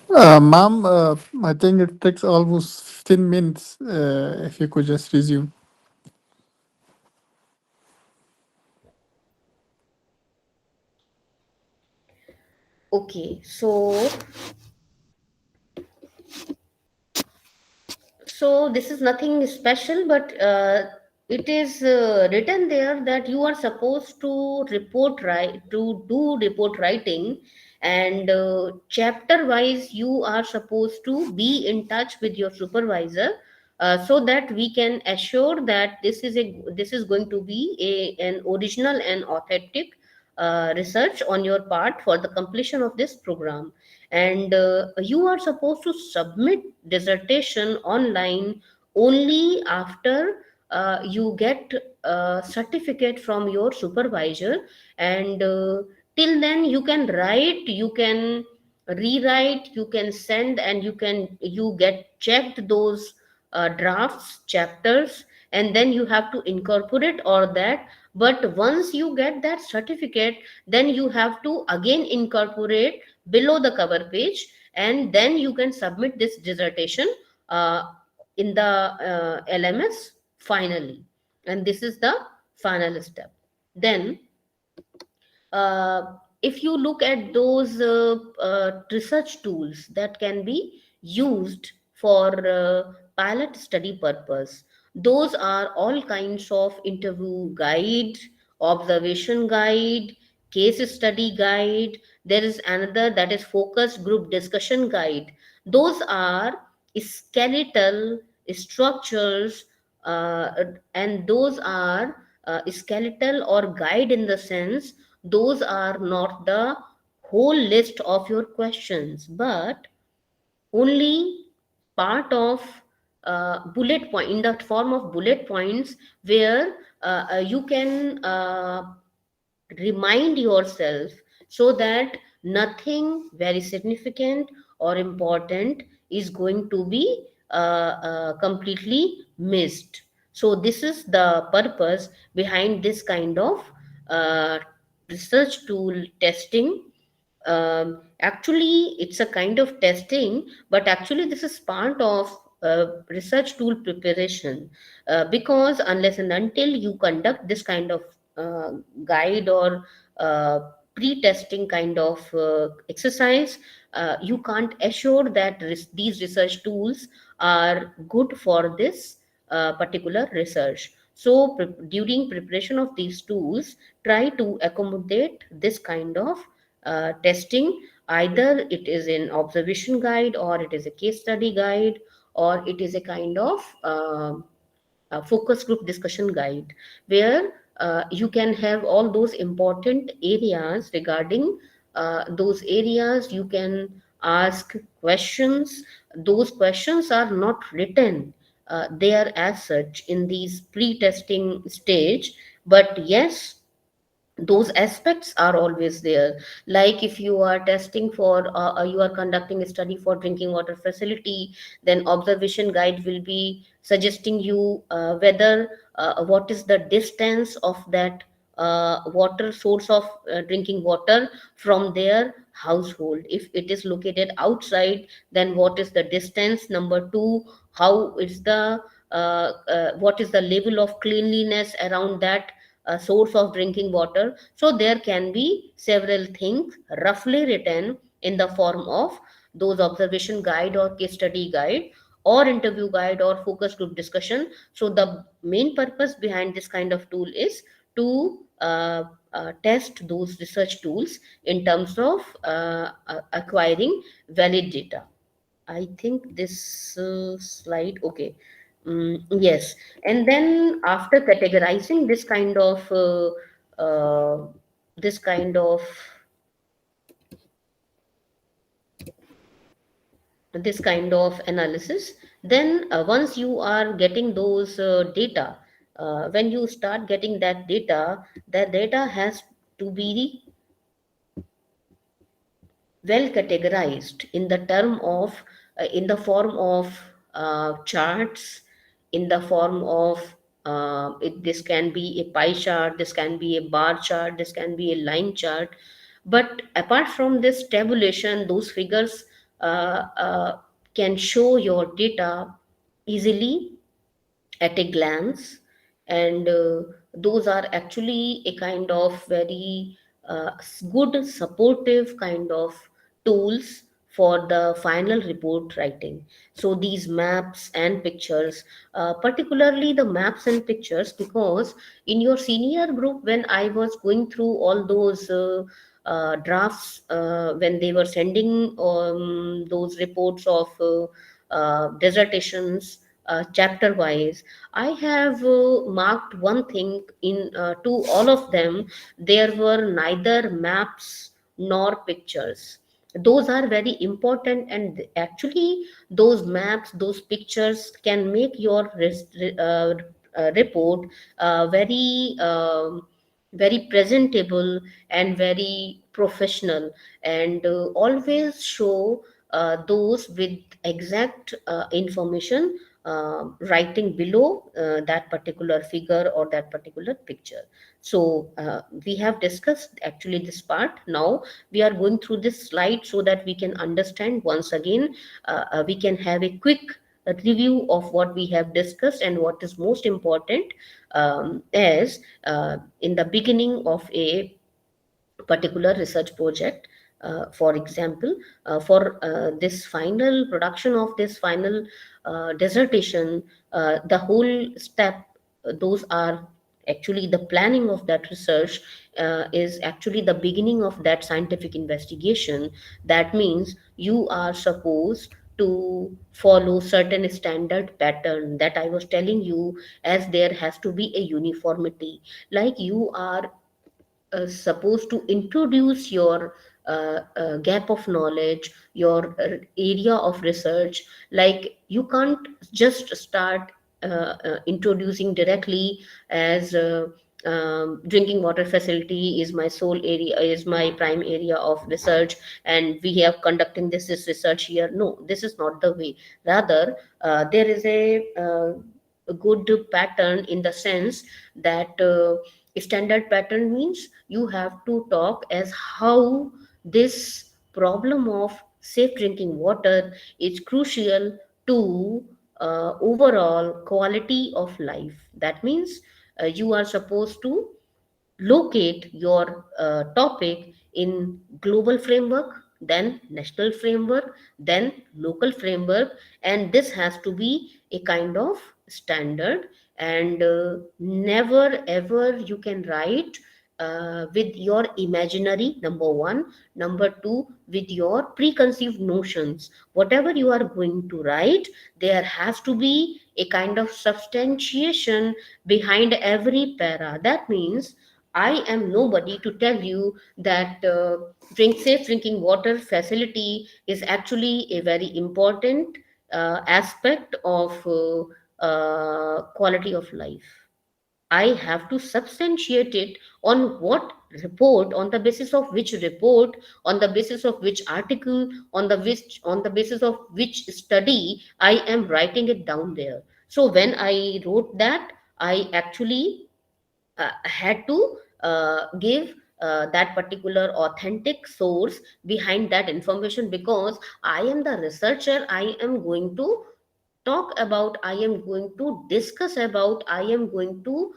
Ma'am, I think it takes almost 15 minutes. If you could just resume. Okay, so this is nothing special, but it is written there that you are supposed to do report writing, and chapter wise you are supposed to be in touch with your supervisor, so that we can assure that this is going to be an original and authentic research on your part for the completion of this program. And you are supposed to submit dissertation online only after you get a certificate from your supervisor. And till then you can write, you can rewrite, you can send, and you get checked those drafts chapters, and then you have to incorporate all that. But once you get that certificate, then you have to again incorporate below the cover page, and then you can submit this dissertation uh, in the LMS finally. And this is the final step. Then uh, if you look at those research tools that can be used for pilot study purpose, those are all kinds of interview guide, observation guide, case study guide. There is another that is focus group discussion guide. Those are skeletal structures, uh, and those are skeletal or guide in the sense those are not the whole list of your questions, but only part of bullet point, in the form of bullet points, where you can remind yourself, so that nothing very significant or important is going to be completely missed. So this is the purpose behind this kind of uh, research tool testing. Actually it's a kind of testing, but actually this is part of research tool preparation, because unless and until you conduct this kind of uh, guide or uh, pre-testing kind of exercise, you can't assure that these research tools are good for this particular research. So during preparation of these tools, try to accommodate this kind of testing. Either it is an observation guide, or it is a case study guide, or it is a kind of focus group discussion guide, where you can have all those important areas. Regarding those areas you can ask questions. Those questions are not written there as such in these pre-testing stage, but yes, those aspects are always there. Like if you are testing for you are conducting a study for drinking water facility, then observation guide will be suggesting you whether what is the distance of that water source of drinking water from their household. If it is located outside, then what is the distance. Number 2, how is the what is the level of cleanliness around that source of drinking water. So there can be several things roughly written in the form of those observation guide or case study guide or interview guide or focus group discussion. So the main purpose behind this kind of tool is to test those research tools in terms of acquiring valid data. I think this slide, okay. Yes, and then after categorizing uh, this kind of this kind of analysis, then once you are getting those data, when you start getting that data has to be well categorized in the term of in the form of charts, in the form of this can be a pie chart, this can be a bar chart, this can be a line chart. But apart from this tabulation, those figures uh, can show your data easily at a glance, and those are actually a kind of very good supportive kind of tools for the final report writing. So these maps and pictures, particularly the maps and pictures, because in your senior group, when I was going through all those drafts, when they were sending those reports of dissertations chapter wise, I have marked one thing in to all of them: there were neither maps nor pictures. Those are very important, and actually those maps, those pictures can make your report very presentable and very professional, and always show those with exact information writing below that particular figure or that particular picture. So we have discussed actually this part. Now we are going through this slide so that we can understand once again. We can have a quick review of what we have discussed, and what is most important, as in the beginning of a particular research project. For example, for this final production of this final dissertation, the whole step, those are actually the planning of that research, is actually the beginning of that scientific investigation. That means you are supposed to follow certain standard pattern that I was telling you, as there has to be a uniformity. Like you are supposed to introduce your gap of knowledge, your area of research. Like you can't just start introducing directly as drinking water facility is my sole area, is my prime area of research, and we have conducting this research here. No, this is not the way. Rather, there is a good pattern, in the sense that standard pattern means you have to talk as how this problem of safe drinking water is crucial to overall quality of life. That means you are supposed to locate your topic in global framework, then national framework, then local framework, and this has to be a kind of standard. And never ever you can write with your imaginary, number one. Number two, with your preconceived notions. Whatever you are going to write, there has to be a kind of substantiation behind every para. That means I am nobody to tell you that safe drinking water facility is actually a very important aspect of quality of life. I have to substantiate it on what report, on the basis of which report, on the basis of which article, on the basis of which study I am writing it down there. So when I wrote that, I actually had to give that particular authentic source behind that information, because I am the researcher. I am going to talk about, I am going to discuss about, I am going to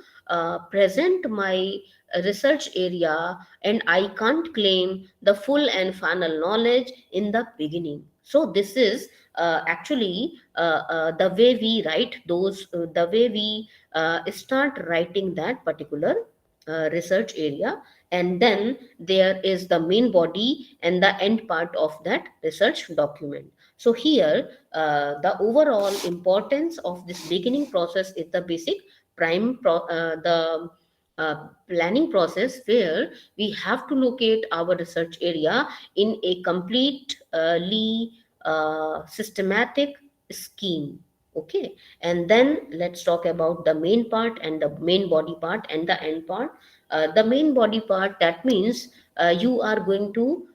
present my research area, and I can't claim the full and final knowledge in the beginning. So this is actually the way we write those, the way we start writing that particular research area. And then there is the main body and the end part of that research document. So here, the overall importance of this beginning process is the basic the planning process, where we have to locate our research area in a completely systematic scheme. Okay, and then let's talk about the main part and the main body part and the end part. The main body part, that means you are going to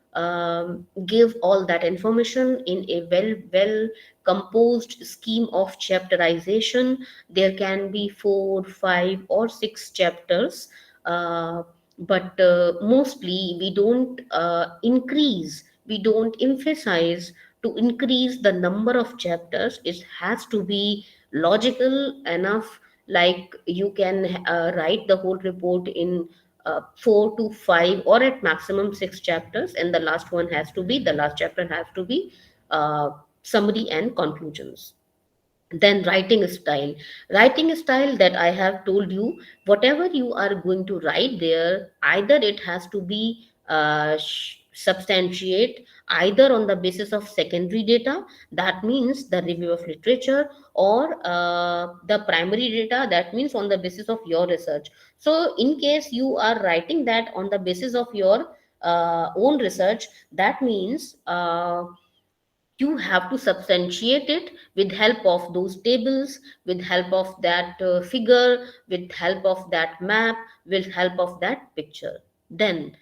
give all that information in a well composed scheme of chapterization. There can be 4, 5, or 6 chapters, uh, but mostly we don't increase, we don't emphasize to increase the number of chapters, it has to be logical enough. Like you can write the whole report in 4 to 5 or at maximum 6 chapters, and the last chapter has to be uh, summary and conclusions. Then writing style that I have told you, whatever you are going to write there, either it has to be substantiate either on the basis of secondary data, that means the review of literature, or the primary data, that means on the basis of your research. So in case you are writing that on the basis of your own research, that means you have to substantiate it with help of those tables, with help of that figure, with help of that map, with help of that picture. Then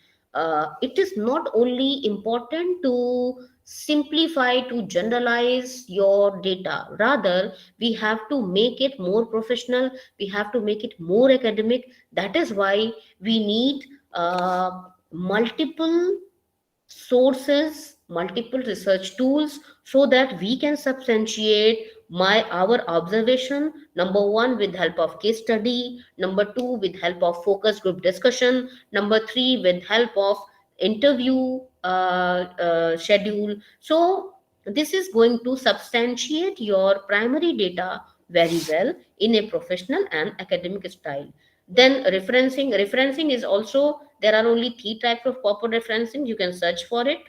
it is not only important to simplify, to generalize your data, rather we have to make it more professional, we have to make it more academic. That is why we need multiple sources, multiple research tools, so that we can substantiate our observation. Number one, with help of case study. Number two, with help of focus group discussion. Number three, with help of interview schedule. So this is going to substantiate your primary data very well in a professional and academic style. Then referencing is also, there are only three types of proper referencing. You can search for it,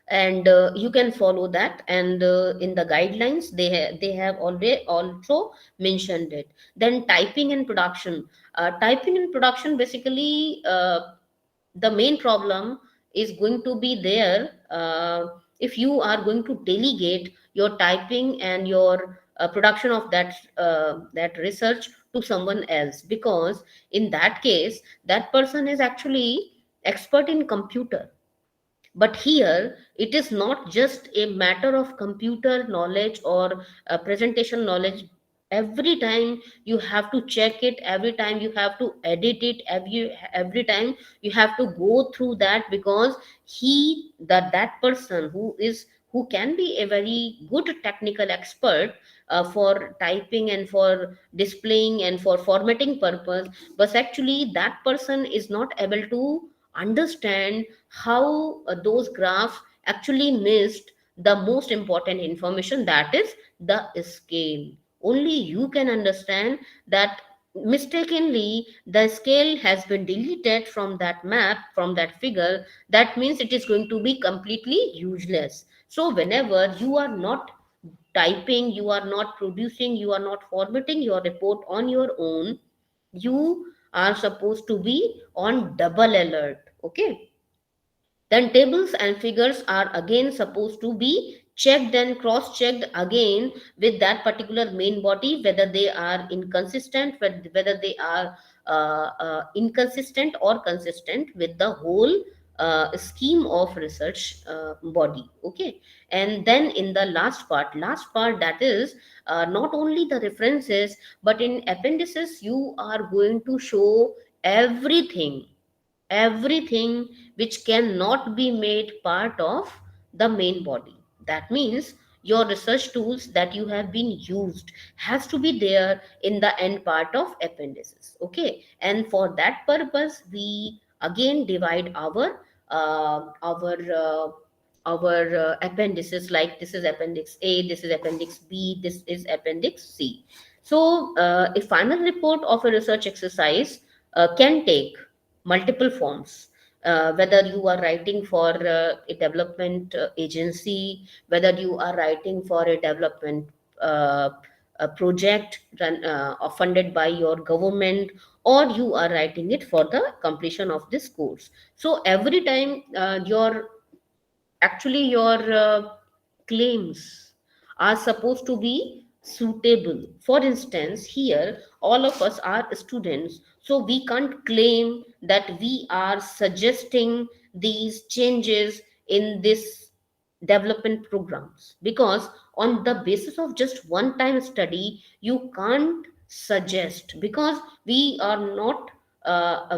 and you can follow that, and in the guidelines they have already also mentioned it. Then typing and production, basically the main problem is going to be there if you are going to delegate your typing and your production of that research to someone else, because in that case that person is actually expert in computer. But here it is not just a matter of computer knowledge or presentation knowledge. Every time you have to check it, every time you have to edit it, every time you have to go through that, because that person who can be a very good technical expert for typing and for displaying and for formatting purpose, but actually that person is not able to understand how those graphs actually missed the most important information, that is the scale. Only you can understand that mistakenly the scale has been deleted from that map, from that figure. That means it is going to be completely useless. So whenever you are not typing, you are not producing, you are not formatting your report on your own, you are supposed to be on double alert. Okay. Then tables and figures are again supposed to be checked and cross checked again with that particular main body, whether they are inconsistent, whether they are inconsistent or consistent with the whole scheme of research body. Okay. And then in the last part, that is not only the references, but in appendices you are going to show everything which cannot be made part of the main body. That means your research tools that you have been used has to be there in the end part of appendices. Okay. And for that purpose we again divide our appendices, like this is appendix A, this is appendix B, this is appendix C. So a final report of a research exercise can take multiple forms. Whether you are writing for a development agency, whether you are writing for a development uh, a project or funded by your government, or you are writing it for the completion of this course. So every time your claims are supposed to be suitable. For instance, here all of us are students, so we can't claim that we are suggesting these changes in this development programs, because on the basis of just one time study you can't suggest, because we are not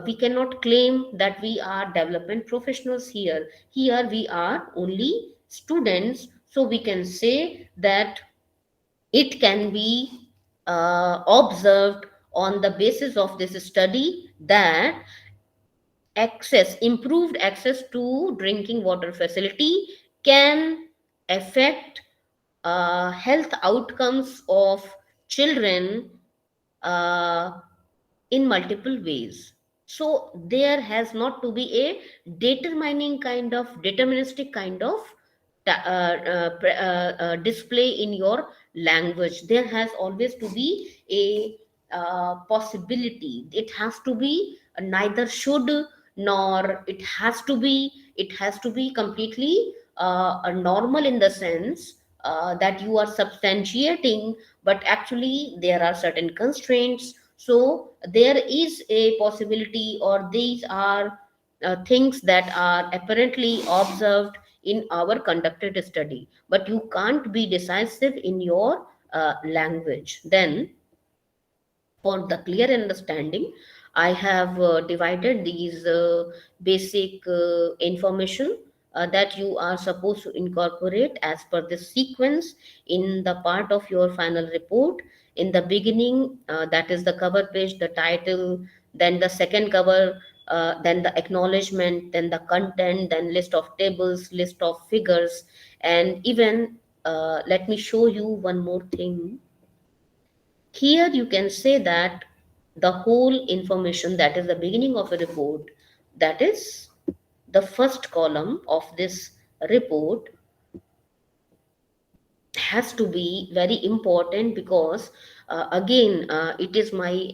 we cannot claim that we are development professionals here. Here we are only students, so we can say that it can be observed on the basis of this study that improved access to drinking water facility can affect health outcomes of children uh, in multiple ways. So there has not to be a deterministic kind of display in your language. There has always to be a possibility. It has to be neither should nor it has to be completely a normal in the sense that you are substantiating, but actually there are certain constraints. So there is a possibility, or these are things that are apparently observed in our conducted study, but you can't be decisive in your language. Then for the clear understanding, I have divided these basic information that you are supposed to incorporate as per the sequence in the part of your final report. In the beginning, that is the cover page, the title, then the second cover, then the acknowledgement, then the content, then list of tables, list of figures, and even let me show you one more thing. Here you can say that the whole information that is the beginning of a report, that is the first column of this report, has to be very important because again it is my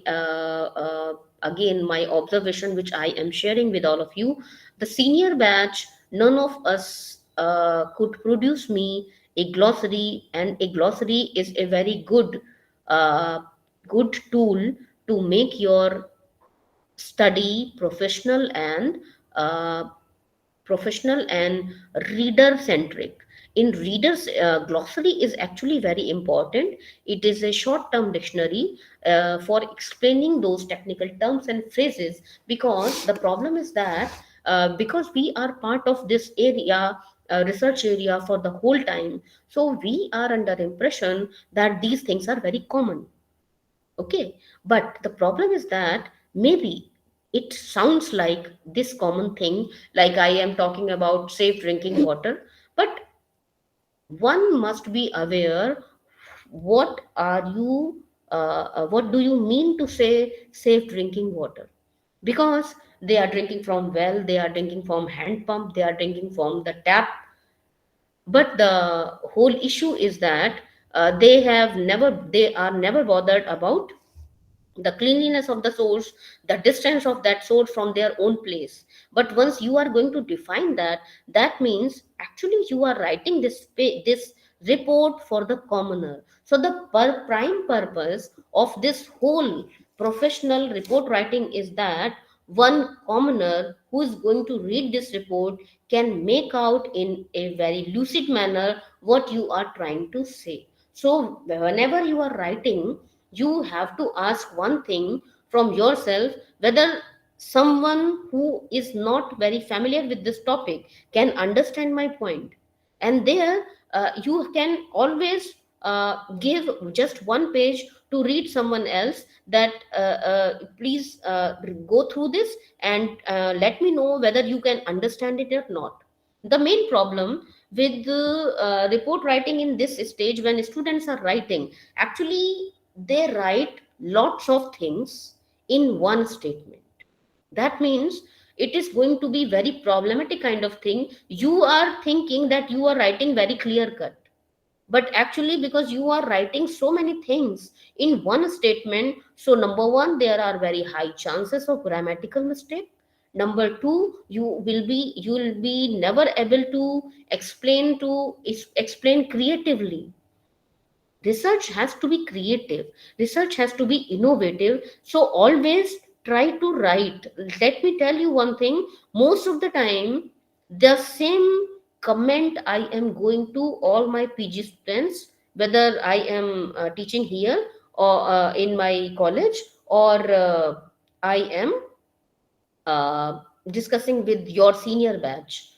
again my observation which I am sharing with all of you. The senior batch, none of us could produce me a glossary, and a glossary is a very uh, good tool to make your study uh, professional and reader centric. In readers, glossary is actually very important. It is a short term dictionary for explaining those technical terms and phrases, because the problem is that because we are part of this area, research area for the whole time, so we are under impression that these things are very common. Okay, but the problem is that maybe it sounds like this common thing, like I am talking about safe drinking water, but one must be aware what are you what do you mean to say safe drinking water, because they are drinking from well, they are drinking from hand pump, they are drinking from the tap. But the whole issue is that they are never bothered about the cleanliness of the source, the distance of that source from their own place. But once you are going to define that, that means actually you are writing this report for the commoner. So the prime purpose of this whole professional report writing is that one commoner who is going to read this report can make out in a very lucid manner what you are trying to say. So whenever you are writing, you have to ask one thing from yourself, whether someone who is not very familiar with this topic can understand my point. And there you can always give just one page to read someone else that please go through this and let me know whether you can understand it or not. The main problem with the report writing in this stage, when students are writing, actually they write lots of things in one statement. That means it is going to be very problematic kind of thing. You are thinking that you are writing very clear cut, but actually because you are writing so many things in one statement, so number one, there are very high chances of grammatical mistake. Number two, you will be never able to explain creatively. Research has to be creative, research has to be innovative, so always try to write. Let me tell you one thing, most of the time the same comment I am going to all my PG students, whether I am teaching here or in my college, or I am uh, discussing with your senior batch.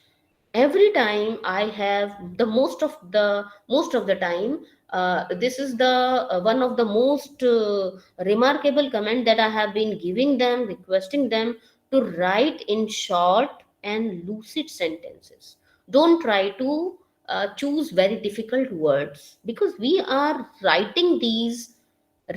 every time I have the most of the time, this is the one of the most remarkable comment that I have been giving them, requesting them to write in short and lucid sentences. Don't try to choose very difficult words, because we are writing these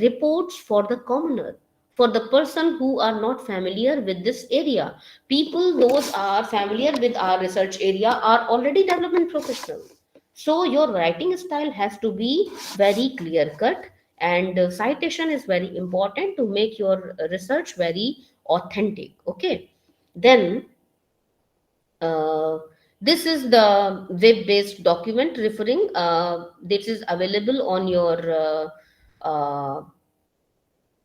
reports for the commoner, for the person who are not familiar with this area. People those are familiar with our research area are already development professionals. So your writing style has to be very clear cut, and citation is very important to make your research very authentic. Okay, then uh, this is the web based document referring, this is available on your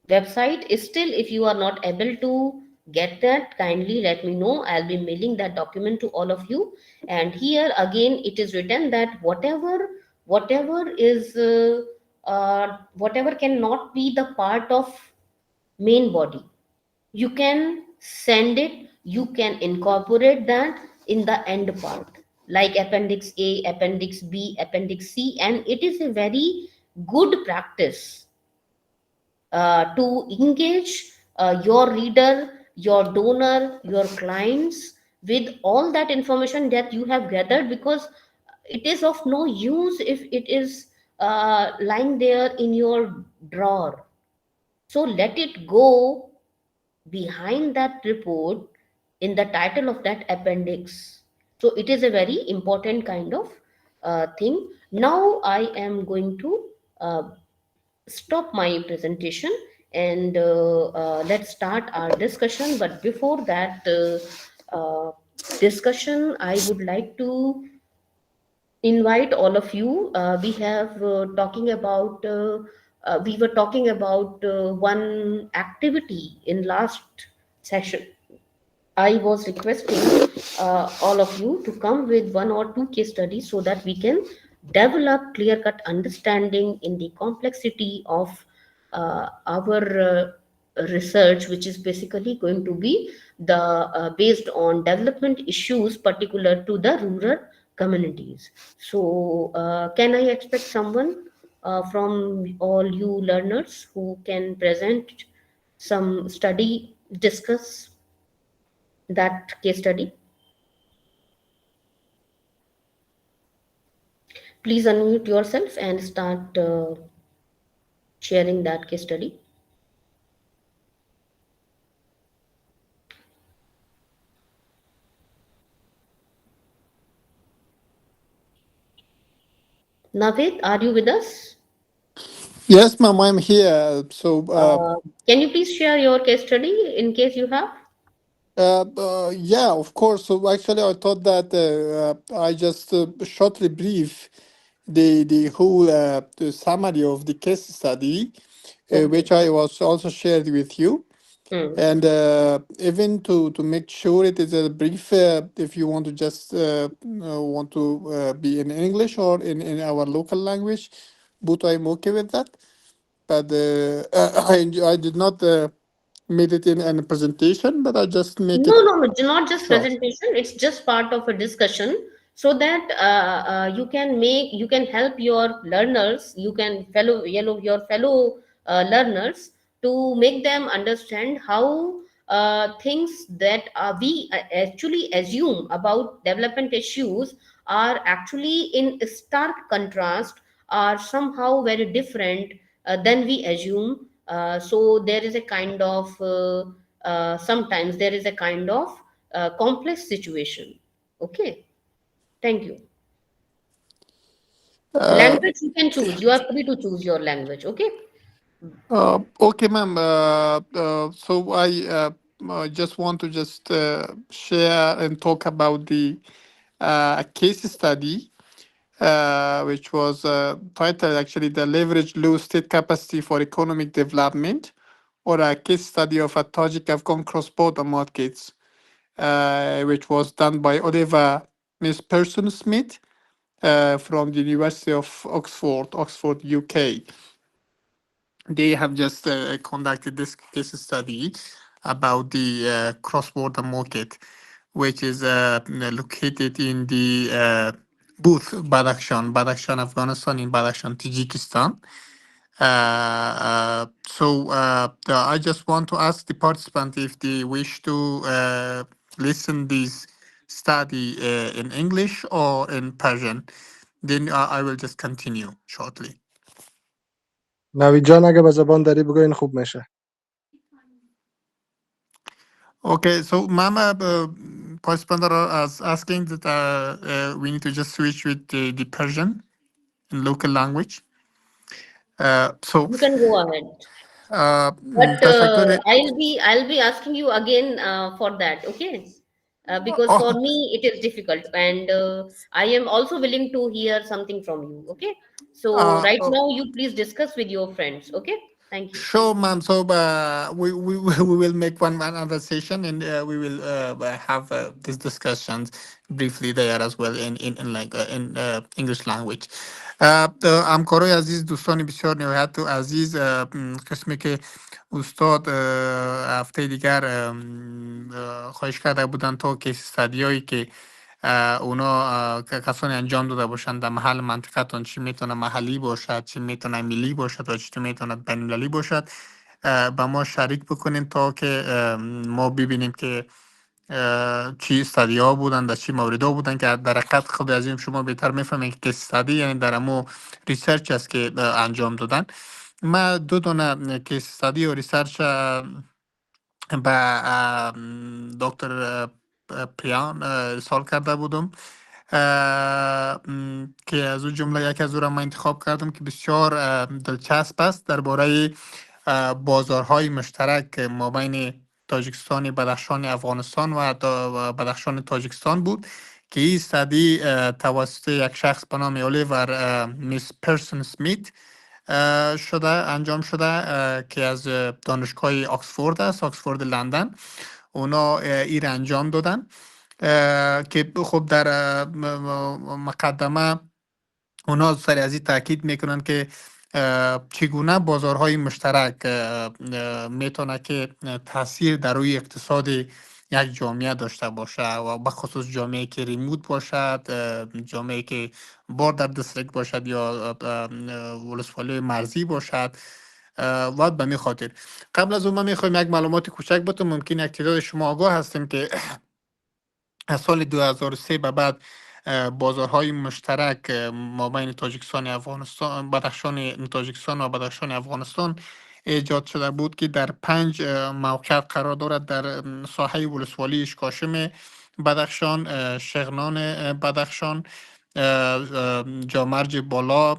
website. Still, if you are not able to get that, kindly let me know. I'll be mailing that document to all of you. And here again it is written that whatever cannot be the part of main body, you can send it, you can incorporate that in the end part, like appendix A, appendix B, appendix C. And it is a very good practice to engage your reader, your donor, your clients with all that information that you have gathered, because it is of no use if it is lying there in your drawer. So let it go behind that report in the title of that appendix. So it is a very important kind of thing. Now I am going to uh, stop my presentation, and let's start our discussion. But before that discussion, I would like to invite all of you. We were talking about one activity in last session. I was requesting all of you to come with one or two case studies so that we can develop clear cut understanding in the complexity of our research, which is basically going to be the based on development issues particular to the rural communities. So, can I expect someone from all you learners who can present some study, discuss that case study? Please unmute yourself and start sharing that case study. Navid, are you with us? Yes, ma'am, I'm here. So, Uh, can you please share your case study in case you have? yeah, of course. So actually, I thought that I just shortly brief the whole the summary of the case study, Okay. which I was also shared with you. Hmm. And even to make sure it is a brief, if you want to just want to be in English or in our local language, both I'm okay with that. But I did not made it in a presentation, but I just make No, it no, no, not just short. presentation. It's just part of a discussion, so that you can help your learners, you can your fellow learners, to make them understand how things that we actually assume about development issues are actually in stark contrast, are somehow very different than we assume. So there is a kind of sometimes there is a kind of complex situation. Okay, thank you. Uh, Language you can choose. You are free to choose your language. Okay. okay, ma'am. So I just want to just share and talk about the case study, which was titled actually "The Leverage Low State Capacity for Economic Development," or a case study of a Tajik Afghan cross-border markets, which was done by Oliver Miss Person Smith from the University of Oxford, UK. They have just conducted this case study about the cross-border market, which is located in the both Badakhshan, Afghanistan, in Badakhshan, Tajikistan. I just want to ask the participant if they wish to listen this study in English or in Persian. Then I will just continue shortly. نوید جان اگه به زبان داری بگو این خوب میشه. Okay, so Mama, participants are asking that we need to just switch with the Persian in local language. So, You can go ahead. But تشکر. I'll be asking you again for that, okay? Because for Oh, me it is difficult, and I am also willing to hear something from you, okay? So uh, right uh, now you please discuss with your friends, okay? Thank you. sure, ma'am. So we will make one other session, and we will have these discussions briefly there as well in English language. همکارای عزیز، دوستان بسیار نهایت و عزیز، قسمی که استاد هفته دیگر خواهش کرده بودن تا کیس استادیایی که اونا کسانی انجام داده باشند در محل منطقتون، چی میتونه محلی باشد، چی میتونه ملی باشد و چی میتونه بین‌المللی باشد، با ما شریک بکنین تا که ما ببینیم که چی استادی ها بودن، در چی مورد ها بودن که در حقیقت خود از این شما بهتر میفهمید که استادی یعنی در امو ریسرچ است که انجام دادن. ما دو دونه کیس استادی و ریسرچ به دکتر پریان ارسال کرده بودم که از اون جمله یکی از او را من انتخاب کردم که بسیار دلچسب است، درباره بازارهای مشترک ما بین تاجیکستان، بدخشان، افغانستان و بدخشان تاجیکستان بود که این استادی توسط یک شخص به نام الیور میس پرسن سمیت انجام شده که از دانشگاه آکسفورد است، آکسفورد لندن. اونا ایر انجام دادن که خب در مقدمه اونا سر از این تاکید میکنن که چگونه بازارهای مشترک میتونه که تاثیر در روی اقتصاد یک جامعه داشته باشه و به خصوص جامعه که ریموت باشد، جامعه که باردر دیستریکت باشد یا ولسوالی مرزی باشد و به می خاطر. قبل از اون ما میخوایم یک معلومات کوچک بتون، ممکن یک تعداد شما آگاه هستیم که از سال 2003 به بعد بازارهای مشترک ما بین تاجیکستان افغانستان، بدخشان تاجیکستان و بدخشان افغانستان ایجاد شده بود که در 5 موقع قرار دارد: در ساحه ولسوالی اشکاشم بدخشان، شغنان بدخشان، جامرج بالا،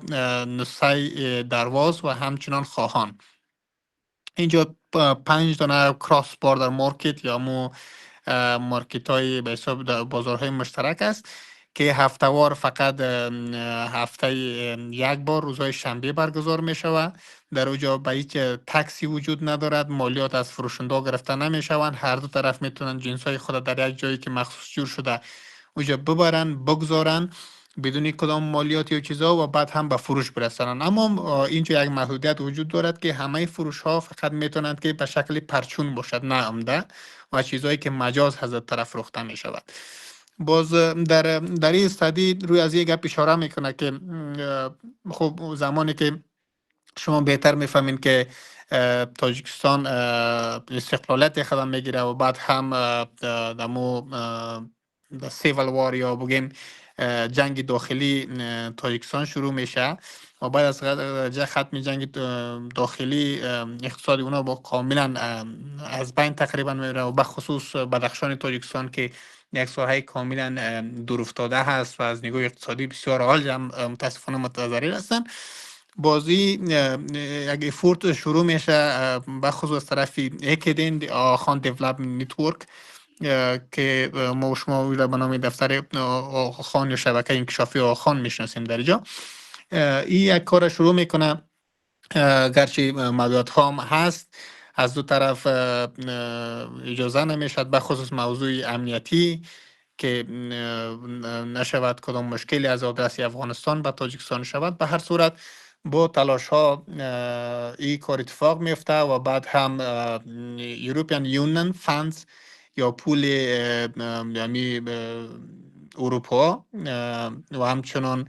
نسای درواز و همچنان خواهان. اینجا 5 دانه کراس باردر مارکت یا مارکت های به حساب بازارهای مشترک است که هفتهوار فقط هفته یک بار روزهای شنبه برگزار می شود. در اوجا به هیچ تکسی وجود ندارد، مالیات از فروشنده گرفته نمی شوند. هر دو طرف میتونن جنس های خود در یک جایی که مخصوص جور شده اوجا ببرن، بگذارن بدون کدام مالیاتی و چیزا و بعد هم به فروش برسانن. اما اینجا یک محدودیت وجود دارد که همه فروش ها فقط میتونند که به شکل پرچون باشد، نه عمده، و چیزهایی که مجاز حضرت طرف فروخته می شود. باز در این استادی روی از یک گپ اشاره میکنه که خب زمانی که شما بهتر میفهمین که تاجیکستان استقلالیت خودم میگیره و بعد هم دمو سیول وار یا بگیم جنگ داخلی تاجیکستان شروع میشه و بعد از ختم جنگ داخلی اقتصاد اونا با کاملا از بین تقریبا میره و به خصوص بدخشان تاجیکستان که یک ساحه کاملا دور افتاده هست و از نگاه اقتصادی بسیار عالی هم متاسفانه متضرر هستن. بازی یک افورت شروع میشه به خصوص از طرف اکیدین آخان دیولپمنت نتورک که ما و شما به نام دفتر آخان یا شبکه انکشافی آخان میشناسیم در اینجا. این یک کار شروع میکنه، گرچه موضوعات هم هست از دو طرف اجازه نمیشد، به خصوص موضوع امنیتی که نشود کدام مشکلی از آدرس افغانستان به تاجیکستان شود. به هر صورت با تلاش ها این کار اتفاق میفته و بعد هم یوروپیان یونین فاندز یا پول یعنی اروپا و همچنان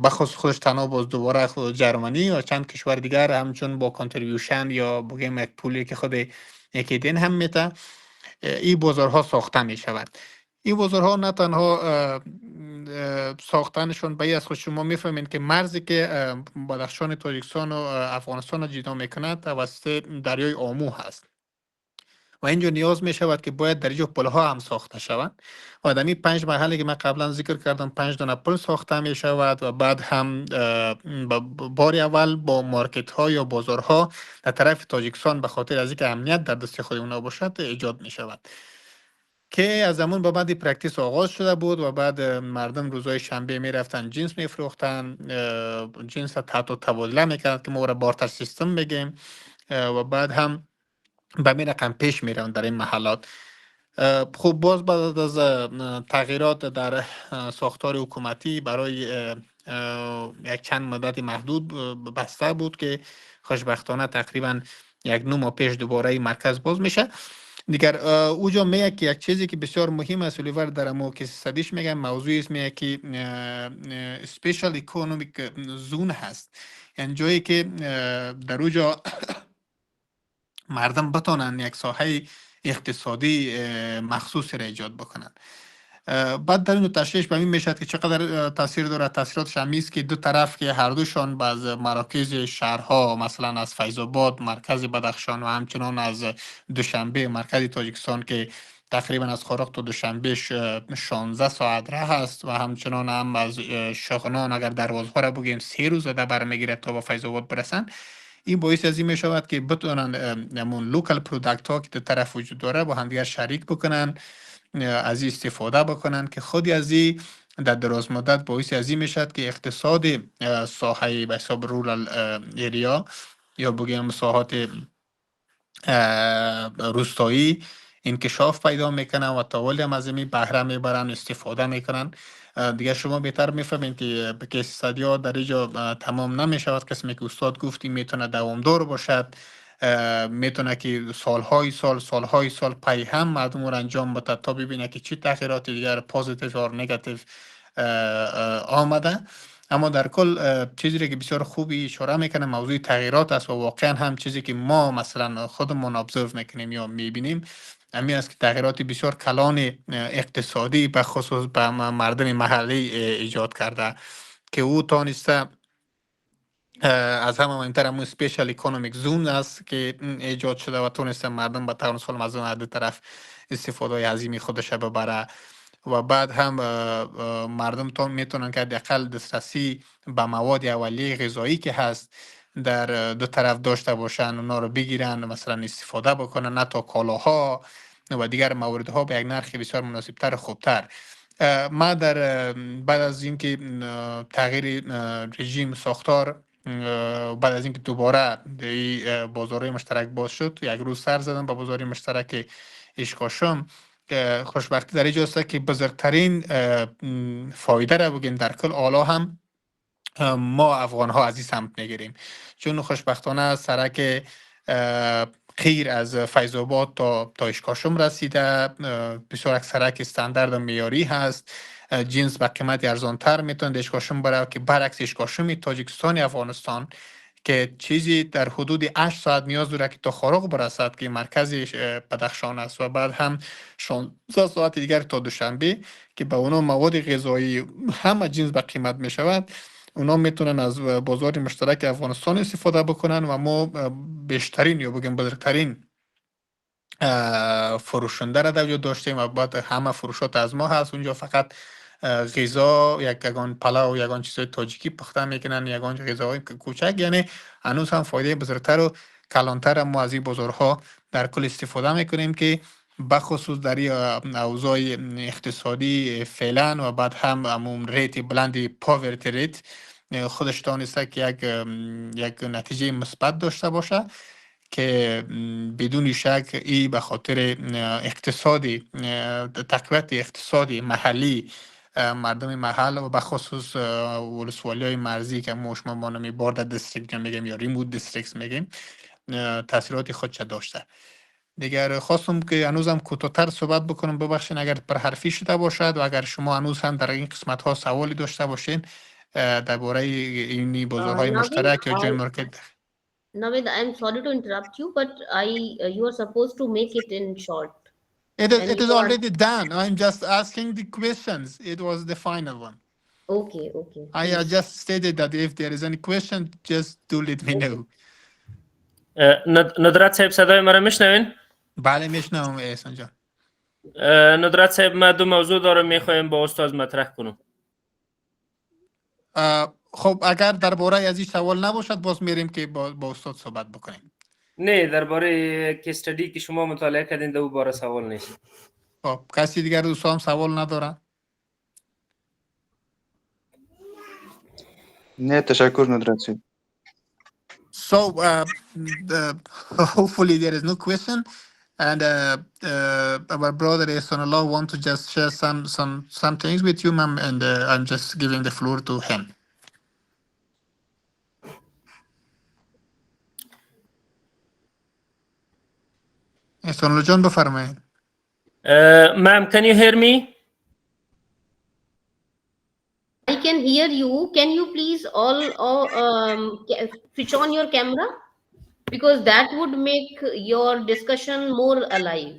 بخصوص خودش تنها باز دوباره خود جرمنی و چند کشور دیگر همچون با کانتریبیوشن یا بگیم یک پولی که خود یکی دین هم میته این بازارها ساخته می شود. این بازارها نه تنها ساختنشون به از خود شما میفهمین که مرزی که بدخشان تاجیکستان و افغانستان را جدا میکند توسط دریای آمو هست و اینجا نیاز می شود که باید در اینجا پلها هم ساخته شوند و در این 5 مرحله که من قبلا ذکر کردم 5 دانه پل ساخته می شود و بعد هم بار اول با مارکت ها یا بازارها در طرف تاجیکستان به خاطر از اینکه امنیت در دست خود اونا باشد ایجاد می شود که از زمان به بعد پرکتیس آغاز شده بود و بعد مردم روزهای شنبه می رفتن جنس می فروختن جنس تحت تبادله می کردن که ما را بارتر سیستم میگیم و بعد هم به می رقم پیش می روند در این محلات. خب باز بعد از تغییرات در ساختار حکومتی برای یک چند مدت محدود بسته بود که خوشبختانه تقریبا یک 9 ماه پیش دوباره این مرکز باز میشه دیگر. اوجا میگه که یک چیزی که بسیار مهم است ولیور در مو که صدیش میگم موضوعی است میگه که سپیشال اکونومیک زون هست، یعنی جایی که در اوجا مردم بتانن یک ساحه اقتصادی مخصوصی را ایجاد بکنن. بعد در این تشریح به این میشد که چقدر تاثیر داره. تاثیراتش همی است که دو طرف که هر دوشان باز مراکز شهرها مثلا از فیض آباد مرکز بدخشان و همچنان از دوشنبه مرکز تاجیکستان که تقریبا از خارق تا دوشنبه 16 ساعت راه است و همچنان هم از شغنان اگر دروازها را بگیم 3 روز ده برمیگیره تا به فیض آباد برسن. این باعث از این می شود که بتونن همون لوکال پروداکت ها که در طرف وجود داره با همدیگر شریک بکنن، از این استفاده بکنن که خودی از این در دراز مدت باعث از این می شود که اقتصاد ساحه به حساب رورال ایریا یا بگیم ساحات روستایی انکشاف پیدا میکنن و تاولی هم از این بهره میبرن استفاده میکنن. دیگه شما بهتر میفهمین که کیس استادی ها در اینجا تمام نمیشود. کسی که استاد گفتی میتونه دوامدار باشد، میتونه که سالهای سال پی هم مردم رو انجام بده تا ببینه که چی تغییرات دیگر پوزیتیو یا نگاتیو آمده. اما در کل چیزی که بسیار خوبی اشاره میکنه موضوع تغییرات است و واقعا هم چیزی که ما مثلا خودمون ابزرو میکنیم یا میبینیم همین است که تغییرات بسیار کلان اقتصادی به خصوص به مردم محلی ایجاد کرده که او تانسته از همه مهمتر همون سپیشال اکونومیک زون است که ایجاد شده و تونسته مردم به طور سال از اون دو طرف استفاده عظیمی خودش ببره و بعد هم مردم تا میتونن که حداقل دسترسی به مواد اولیه غذایی که هست در دو طرف داشته باشن، اونا رو بگیرن مثلا استفاده بکنن، نه تا کالاها و دیگر موردها به یک نرخ بسیار مناسبتر و خوبتر. ما در بعد از اینکه تغییر رژیم ساختار بعد از اینکه دوباره بازار مشترک باز شد یک روز سر زدم به بازار مشترک اشکاشم. خوشبختی در اینجاست که بزرگترین فایده را بگیم در کل آلا هم ما افغان ها از این سمت میگیریم، چون خوشبختانه سرک غیر از فیض آباد تا اشکاشم رسیده، بسیار سرک استاندارد و معیاری هست، جنس به قیمت ارزانتر میتونه اشکاشم بره که برعکس اشکاشم تاجیکستان افغانستان که چیزی در حدود 8 ساعت نیاز داره که تا خارق برسد که مرکزش بدخشان است و بعد هم 16 ساعت دیگر تا دوشنبه که به اونا مواد غذایی همه جنس به قیمت می شود. اونا میتونن از بازار مشترک افغانستان استفاده بکنن و ما بیشترین یا بگیم بزرگترین فروشنده را در وجود داشتیم و بعد همه فروشات از ما هست. اونجا فقط غذا یگان پلاو یگان چیزای تاجیکی پخته میکنن، یگان غذاهای کوچک، یعنی هنوز هم فایده بزرگتر و کلانتر ما از این بازارها در کل استفاده میکنیم که بخصوص در این اوضاع اقتصادی فعلا و بعد هم همون ریت بلندی پاورتی ریت خودش دانسته که یک نتیجه مثبت داشته باشه که بدون شک ای به خاطر اقتصادی تقویت اقتصادی محلی مردم محل و به خصوص ولسوالی های مرزی که ما شما مانمی بارد دیستریکت میگیم یا ریموت دیستریکت میگیم تاثیرات خودش داشته. دیگر خواستم که هنوزم کوتاه‌تر صحبت بکنم، ببخشین اگر پرحرفی شده باشد و اگر شما هنوز هم در این قسمت ها سوالی داشته باشین درباره این بازارهای Navid, مشترک یا جوین مارکت. Navid, I'm sorry to interrupt you, but you are supposed to make it in short, and It is you are already done. I'm just asking the questions. It was the final one. okay. Okay, I please. just stated that if there is any question, just do let me Okay. know. ندرت صاحب صدای مرا میشنوین؟ بله میشنوم احسان جان. ندرت صاحب ما دو موضوع دارم میخوایم با استاد مطرح کنم. خب اگر درباره از این سوال نباشد باز میریم که با استاد صحبت بکنیم. نه، درباره کیس استادی که شما مطالعه کردین در او باره سوال نیست. خب کسی دیگر دوستان سوال ندارن؟ نه تشکر ندرت صاحب. So hopefully there is no question, and our brother Ehsanullah want to just share some things with you, ma'am, and I'm just giving the floor to him. Ehsanullah جان بفرمایید. Ma'am, can you hear me? I can hear you. Can you please switch on your camera? Because that would make your discussion more alive.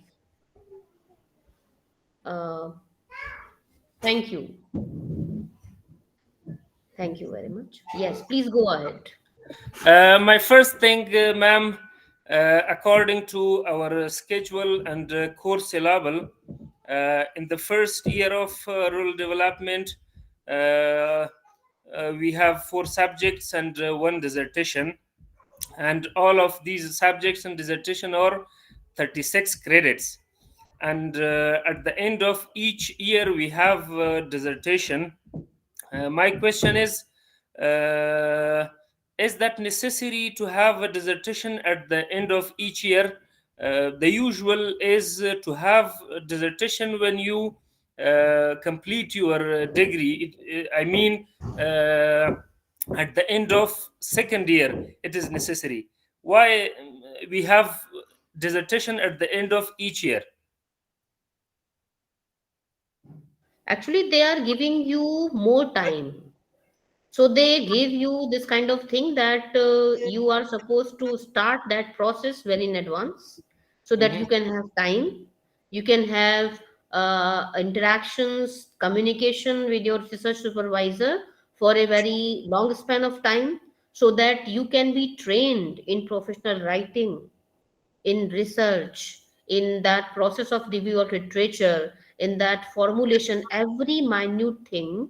Thank you. Thank you very much. Yes, please go ahead. My first thing, ma'am, according to our schedule and course syllable, in the first year of rural development, we have 4 subjects and 1 dissertation, and all of these subjects and dissertation are 36 credits. And at the end of each year, we have dissertation. My question is that necessary to have a dissertation at the end of each year? The usual is to have a dissertation when you complete your degree. I mean, at the end of second year, it is necessary. Why we have dissertation at the end of each year? Actually, they are giving you more time. So they give you this kind of thing that you are supposed to start that process well in advance so that you can have time, you can have interactions, communication with your research supervisor for a very long span of time so that you can be trained in professional writing, in research, in that process of review of literature, in that formulation. Every minute thing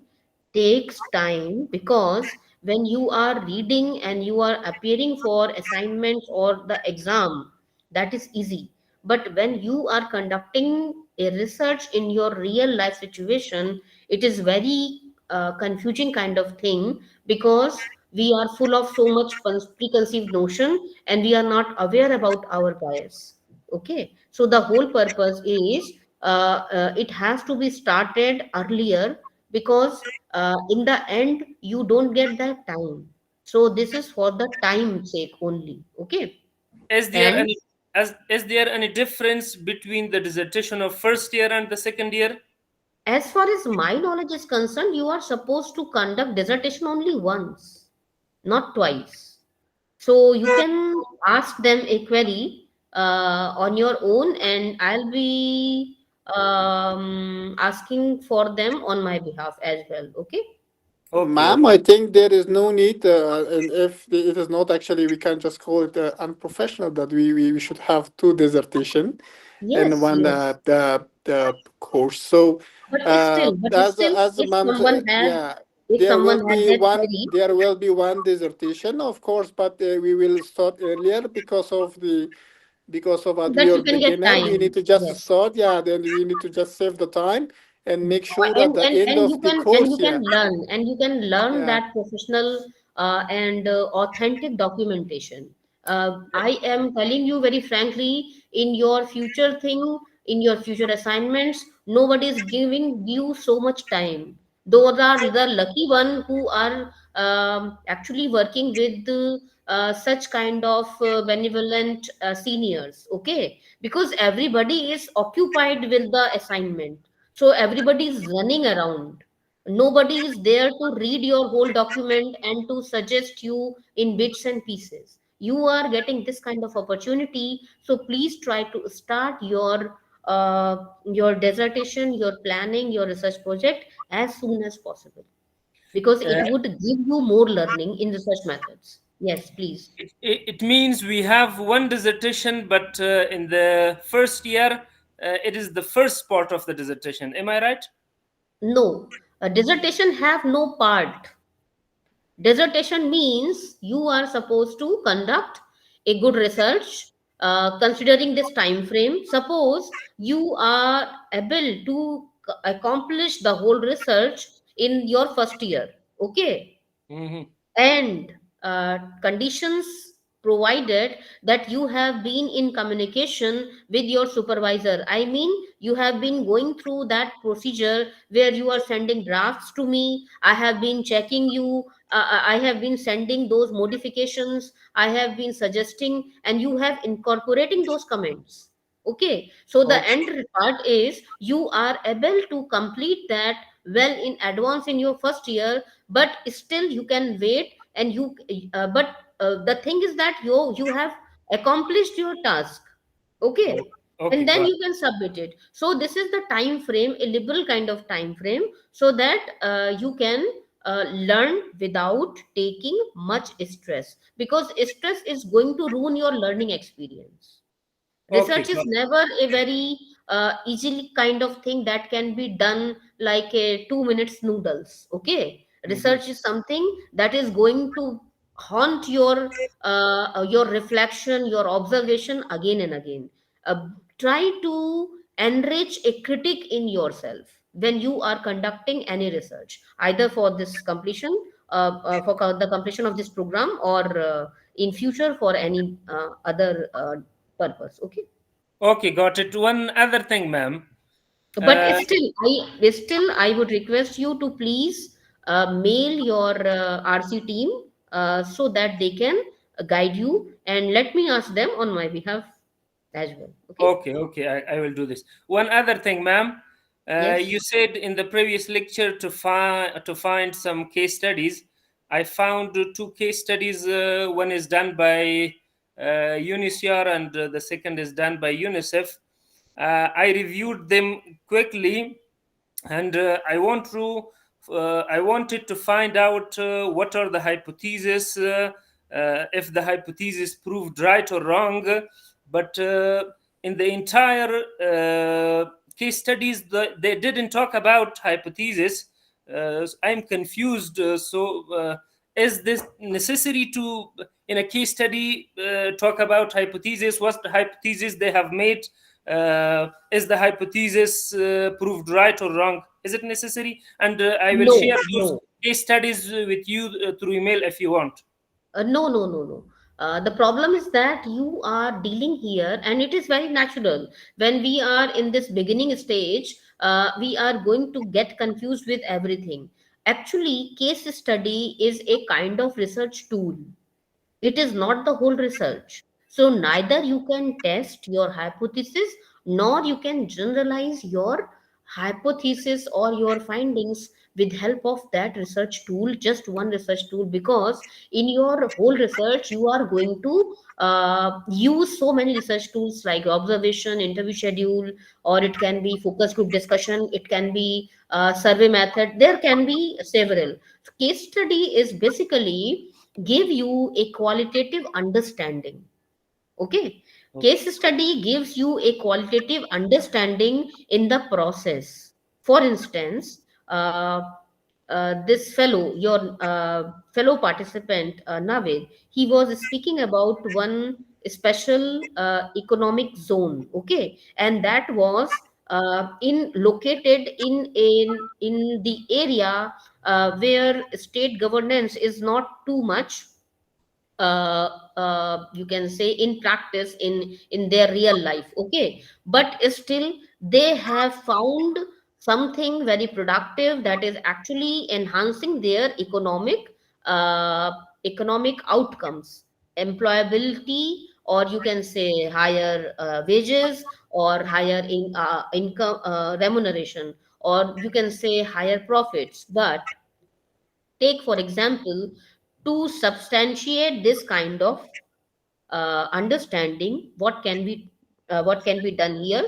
takes time, because when you are reading and you are appearing for assignments or the exam, that is easy. But when you are conducting a research in your real life situation, it is very confusing kind of thing, because we are full of so much preconceived notion and we are not aware about our bias. Okay, so the whole purpose is it has to be started earlier, because in the end you don't get that time. So this is for the time sake only. Okay. Is there And any is there any difference between the dissertation of first year and the second year? as far as my knowledge is concerned, you are supposed to conduct dissertation only once, not twice. So you can ask them a query on your own, and I'll be asking for them on my behalf as well. Okay. Okay, Ma'am, I think there is no need, and if it is not, actually, we can just call it unprofessional, that we should have 2 dissertation and Yes, 1 yes. the course. So as If ma'am someone said, had, yeah, if someone had that query, there will be 1 dissertation, of course, but we will start earlier because of so that that we are you can get beginner. We time. need to just Yes. start, yeah. Then we need to just save the time and make sure that the end And of the you course, can yeah, learn, and you can learn yeah. that professional and authentic documentation. I am telling you very frankly, in your future thing, in your future assignments, nobody is giving you so much time. Those are the lucky one who are actually working with such kind of benevolent seniors, okay, because everybody is occupied with the assignment, so everybody is running around. Nobody is there to read your whole document and to suggest you in bits and pieces. You are getting this kind of opportunity, so please try to start your dissertation, your planning, your research project as soon as possible, because it Uh, would give you more learning in research methods. Yes, please. it means we have one dissertation, but in the first year, it is the first part of the dissertation. Am I right? No, a dissertation have no part. Dissertation means you are supposed to conduct a good research considering this time frame. Suppose you are able to accomplish the whole research in your first year, okay, Hmm. and conditions provided that you have been in communication with your supervisor. I mean, you have been going through that procedure where you are sending drafts to me, I have been checking you, I have been sending those modifications, I have been suggesting, and you have incorporating those comments, okay. So the Okay. end part is you are able to complete that well in advance in your first year, but still you can wait, and you but the thing is that you have accomplished your task, Oh, okay, okay, and then got you can submit it. So this is the time frame, a liberal kind of time frame, so that you can learn without taking much stress, because stress is going to ruin your learning experience. okay, Research is got never a very easily kind of thing that can be done like a 2 minutes noodles, okay. Mhm. Research is something that is going to haunt your reflection, your observation again and again. Try to enrich a critic in yourself when you are conducting any research, either for this completion, the completion of this program, or in future for any other purpose, okay. Okay, got it. One other thing, ma'am. But Uh, still I would request you to please mail your RC team, so that they can guide you, and let me ask them on my behalf as well, okay. okay, okay, I will do this. One other thing, ma'am. Yes. You said in the previous lecture to find some case studies. I found two case studies. One is done by UNICEF, and the second is done by UNICEF. I reviewed them quickly, and I wanted to find out what are the hypotheses, if the hypothesis proved right or wrong. But in the entire case studies, they didn't talk about hypothesis. I'm confused. Is this necessary to, in a case study, talk about hypothesis? What's the hypothesis they have made? Is the hypothesis proved right or wrong? Is it necessary? And I will No, share no. those case studies with you through email if you want. No, no, no, no. The problem is that you are dealing here, and it is very natural. When we are in this beginning stage, we are going to get confused with everything. Actually, case study is a kind of research tool. It is not the whole research. So neither you can test your hypothesis, nor you can generalize your hypothesis or your findings with help of that research tool, just one research tool, because in your whole research you are going to use so many research tools like observation, interview schedule, or it can be focus group discussion, it can be survey method, there can be several. Case study is basically give you a qualitative understanding, okay. Case study gives you a qualitative understanding in the process. For instance, this fellow, your fellow participant, Navid, he was speaking about one special economic zone, okay, and that was in located in the area where state governance is not too much, you can say, in practice, in their real life, okay, but still they have found something very productive that is actually enhancing their uh, economic outcomes. employability, or you can say higher wages, or higher income remuneration, or you can say higher profits. But take for example, to substantiate this kind of understanding, what can be done here,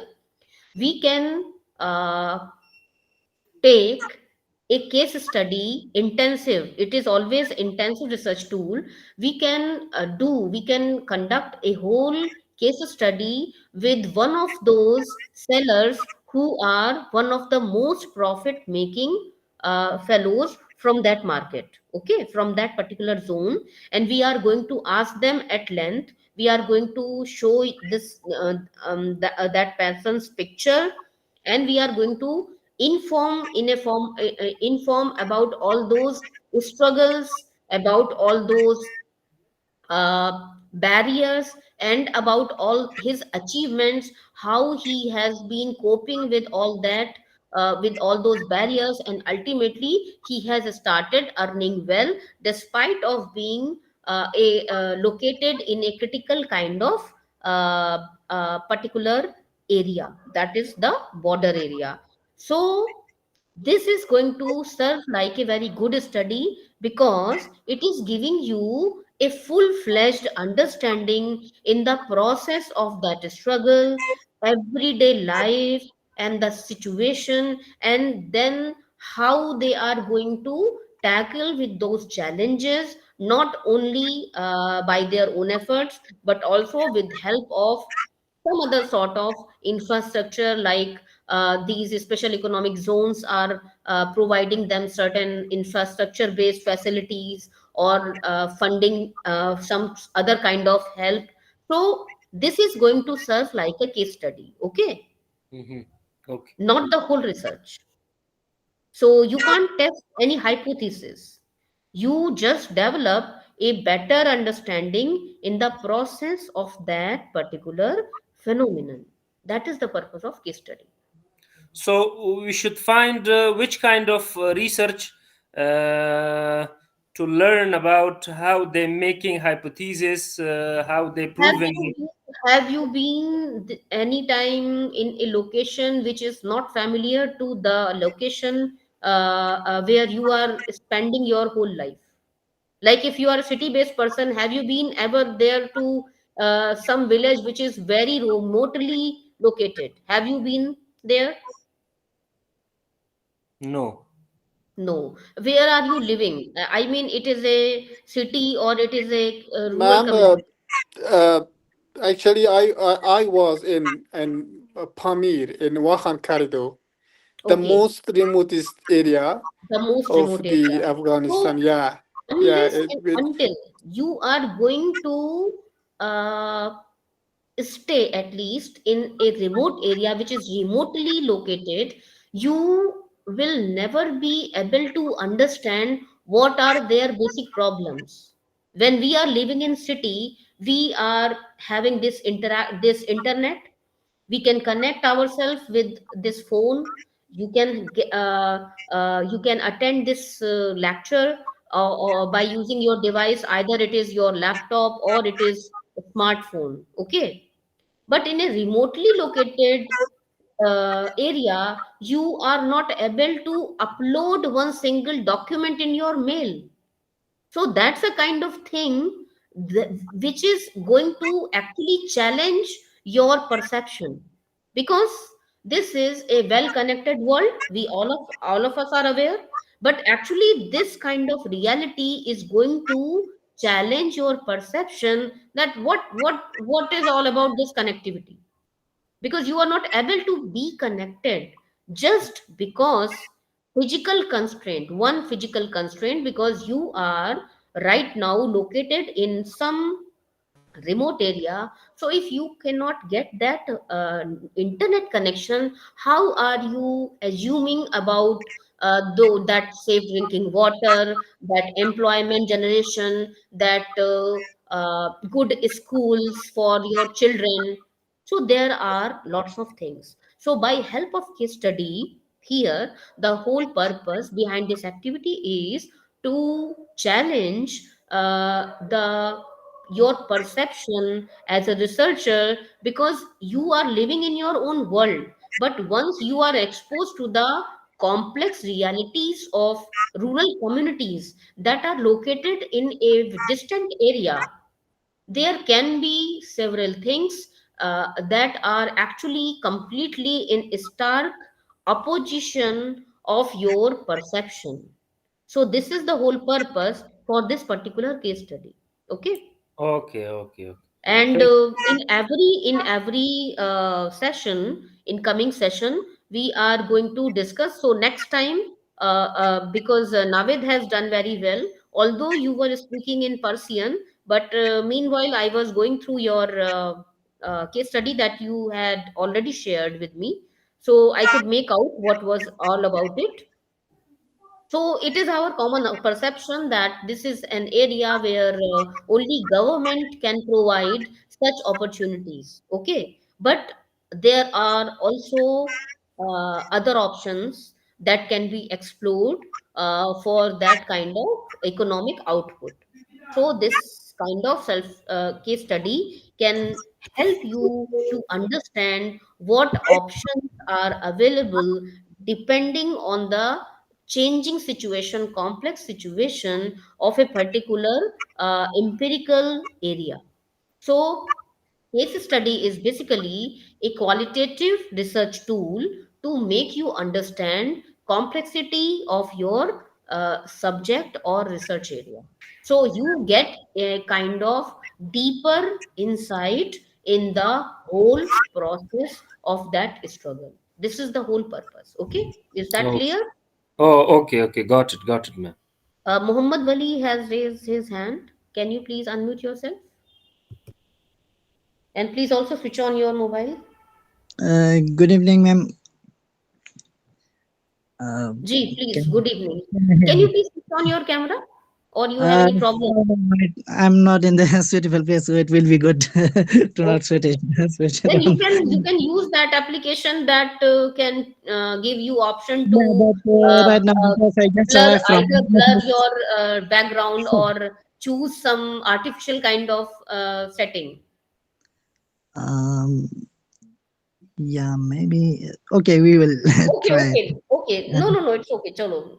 we can uh, take a case study intensive. It is always intensive research tool. We can conduct a whole case study with one of those sellers who are one of the most profit making fellows from that market, okay, from that particular zone. And we are going to ask them at length. We are going to show this that person's picture, and we are going to inform about all those struggles, about all those barriers, and about all his achievements, how he has been coping with all that, with all those barriers, and ultimately he has started earning well, despite of being located in a critical kind of particular area, that is the border area. So this is going to serve like a very good study, because it is giving you a full-fledged understanding in the process of that struggle, everyday life, and the situation, and then how they are going to tackle with those challenges, not only by their own efforts, but also with help of some other sort of infrastructure, like these special economic zones are providing them certain infrastructure based facilities, or funding some other kind of help. So this is going to serve like a case study, okay, Hmm. Okay. not the whole research. So you can't test any hypothesis, you just develop a better understanding in the process of that particular phenomenon. That is the purpose of case study. So we should find which kind of research uh, to learn about how they're making hypothesis, how they're Have proving. you have you been any time in a location which is not familiar to the location where you are spending your whole life? Like if you are a city-based person, have you been ever there to some village which is very remotely located? Have you been there? No. No. Where are you living? I mean, it is a city or it is a rural Ma'am, community? uh, actually, I was in Pamir in Wakhan corridor, the Okay, most remotest area the most of remote the area. Afghanistan. So Yeah, yeah. unless and until you are going to uh, stay at least in a remote area which is remotely located, you will never be able to understand what are their basic problems. When we are living in city, we are having this internet, we can connect ourselves with this phone, you can attend this lecture by using your device, either it is your laptop or it is a smartphone, okay. But in a remotely located area, you are not able to upload one single document in your mail. So that's a kind of thing which is going to actually challenge your perception, because this is a well connected world, we all of us are aware. But actually this kind of reality is going to challenge your perception, that what is all about this connectivity, because you are not able to be connected just because one physical constraint, because you are right now located in some remote area. So if you cannot get that internet connection, how are you assuming about though that safe drinking water, that employment generation, that good schools for your children? So there are lots of things. So by help of case study here, the whole purpose behind this activity is to challenge the your perception as a researcher, because you are living in your own world. But once you are exposed to the complex realities of rural communities that are located in a distant area, there can be several things that are actually completely in stark opposition of your perception. So this is the whole purpose for this particular case study. Okay. Okay, okay, okay. And Thank. in every session, in coming session, we are going to discuss. So next time, because Navid has done very well, although you were speaking in Persian, but meanwhile I was going through your case study that you had already shared with me, so I could make out what was all about it. So it is our common perception that this is an area where only government can provide such opportunities. Okay, but there are also other options that can be explored for that kind of economic output. So this kind of self case study can help you to understand what options are available depending on the changing situation, complex situation of a particular empirical area. So case study is basically a qualitative research tool to make you understand complexity of your subject or research area. So you get a kind of deeper insight in the whole process of that struggle. This is the whole purpose. Okay, is that Oh, clear? oh, okay, okay. Got it, ma'am. Muhammad Wali has raised his hand. Can you please unmute yourself? And please also switch on your mobile. Good evening, ma'am. Ji, please, Can, good evening. can you hear Can you me? please switch on your camera? Or you have any problem? No, I'm not in the suitable place, so it will be good to not Okay. switch it Then on. you can use that application that can give you option Yeah, to but uh, right now uh, because I just blur, arrived from either blur your background so, or choose some artificial kind of setting. um yeah, maybe okay, we will Okay, try it. okay, okay. Uh, No, it's okay. Chalo,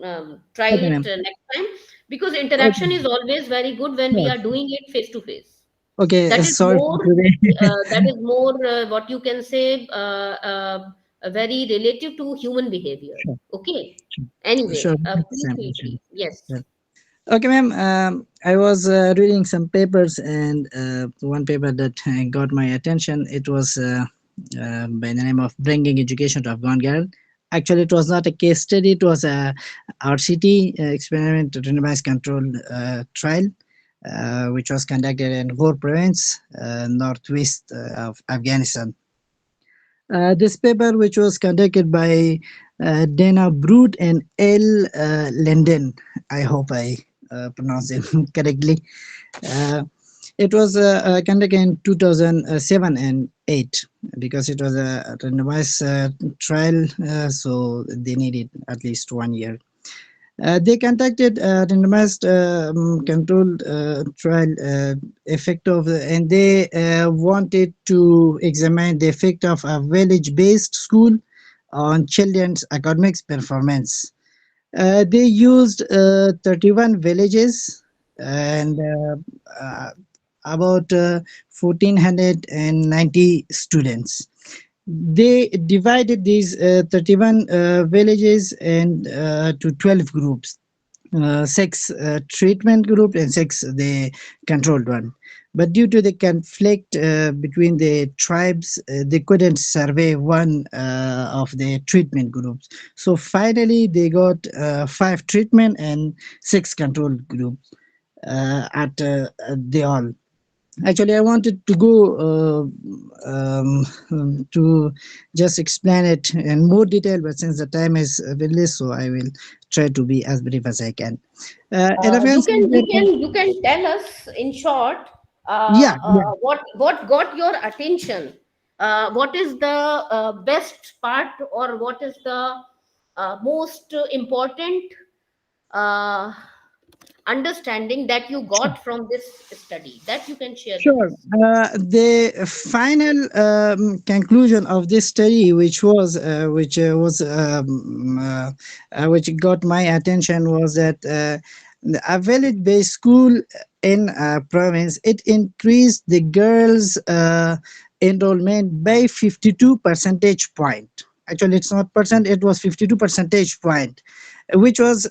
try okay, it ma'am. next time, because Okay, interaction is always very good when we sure. are doing it face to face. Okay, That is sorry for more, today. what you can say, very relative to human behavior. Sure, Okay. sure, sure. Anyway, Next please time, feel sure. free. Yes. Yeah. Okay, ma'am. I was reading some papers, and one paper that got my attention. It was by the name of "Bringing Education to Afghan Girl." Actually, it was not a case study. It was a RCT experiment, randomized controlled trial, which was conducted in Ghor province, northwest of Afghanistan. This paper, which was conducted by Dana Brood and L. Linden, I hope I pronounced it correctly. Uh, it was conducted in 2007 and 8 because it was a randomized trial, so they needed at least 1 year. They conducted a randomized controlled trial effect of, and they wanted to examine the effect of a village-based school on children's academics performance. They used 31 villages and about 1490 students. They divided these 31 villages and to 12 groups, six treatment group and six the controlled one. But due to the conflict between the tribes, they couldn't survey one of the treatment groups. So finally, they got five treatment and six control groups at the all. Actually, I wanted to go to just explain it in more detail, but since the time is very less, so I will try to be as brief as I can. In You Afghanistan, can tell us in short yeah, yeah, what got your attention. What is the best part, or what is the most important uh, understanding that you got from this study that you can share with Sure. us. The final conclusion of this study, which got my attention, was that a village-based school in province, it increased the girls' enrollment by 52 percentage point. Actually, it's not percent; it was 52 percentage point, which was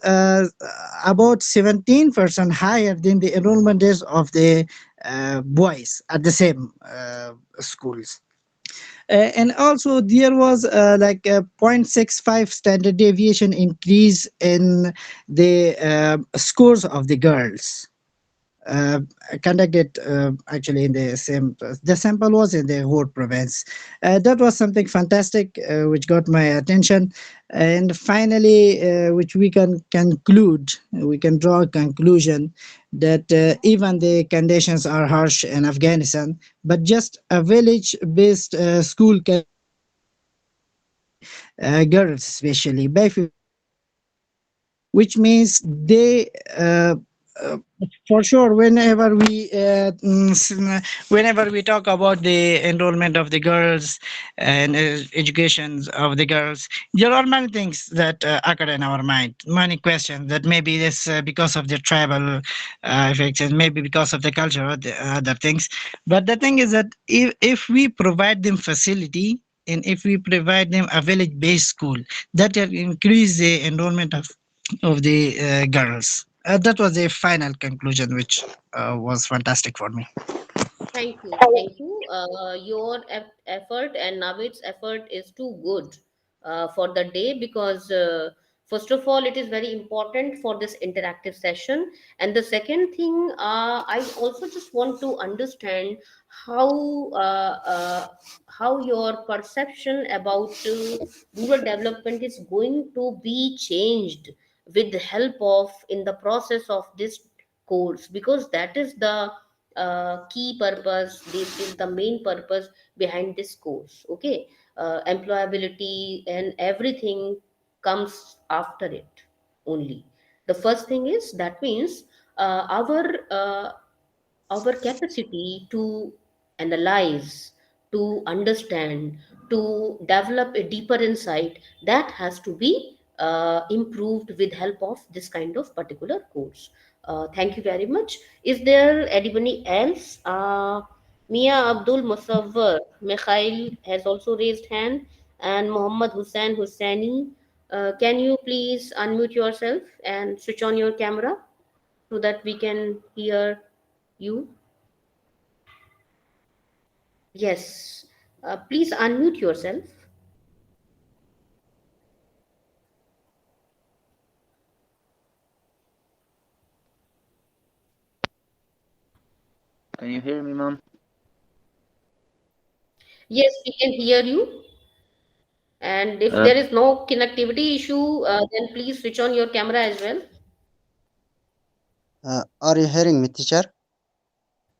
about 17% higher than the enrollment rates of the boys at the same schools. And also there was like a 0.65 standard deviation increase in the scores of the girls uh, conducted actually in the same. The sample was in the whole province. That was something fantastic which got my attention. And finally, which we can conclude, we can draw a conclusion that even the conditions are harsh in Afghanistan, but just a village-based school can increase the girls, especially by 52%, which means they uh, for sure whenever we talk about the enrollment of the girls and education of the girls, there are many things that occur in our mind, many questions that maybe this because of the tribal effects and maybe because of the culture or the other things. But the thing is that if we provide them facility and if we provide them a village based school, that will increase the enrollment of the girls. That was the final conclusion, which was fantastic for me. Thank you. Thank you. Your effort and Navid's effort is too good for the day because, first of all, it is very important for this interactive session. And the second thing, I also just want to understand how uh, uh, how your perception about rural development is going to be changed with the help of in the process of this course, because that is the key purpose. This is the main purpose behind this course. Okay, employability and everything comes after it only. The first thing is that means our capacity to analyze, to understand, to develop a deeper insight, that has to be improved with help of this kind of particular course. Thank you very much. Is there anybody else? Mia Abdul Musawwar Mikhail has also raised hand, and Muhammad Hussain Hussaini. Can you please unmute yourself and switch on your camera so that we can hear you? Yes. Please unmute yourself. Can you hear me, ma'am? Yes, we can hear you. And if Uh, there is no connectivity issue, then please switch on your camera as well. Are you hearing me, teacher?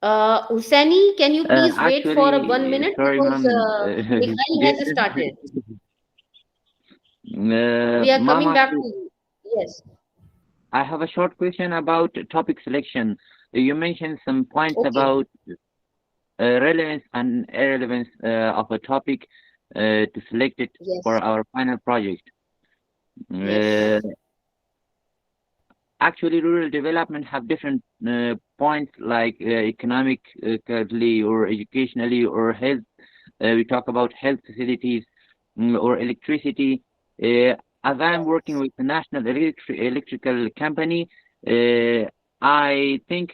Hussaini, can you please wait for a 1 minute sorry, because ma'am. Mikhail has started. We are Ma'am, coming back to you. Yes. I have a short question about topic selection. You mentioned some points Okay. about relevance and irrelevance of a topic to select it for Yes. our final project. Yes. Uh, Actually, rural development have different points like economically or educationally or health. We talk about health facilities or electricity. As I'm working Yes. with the national electrical company, uh, I think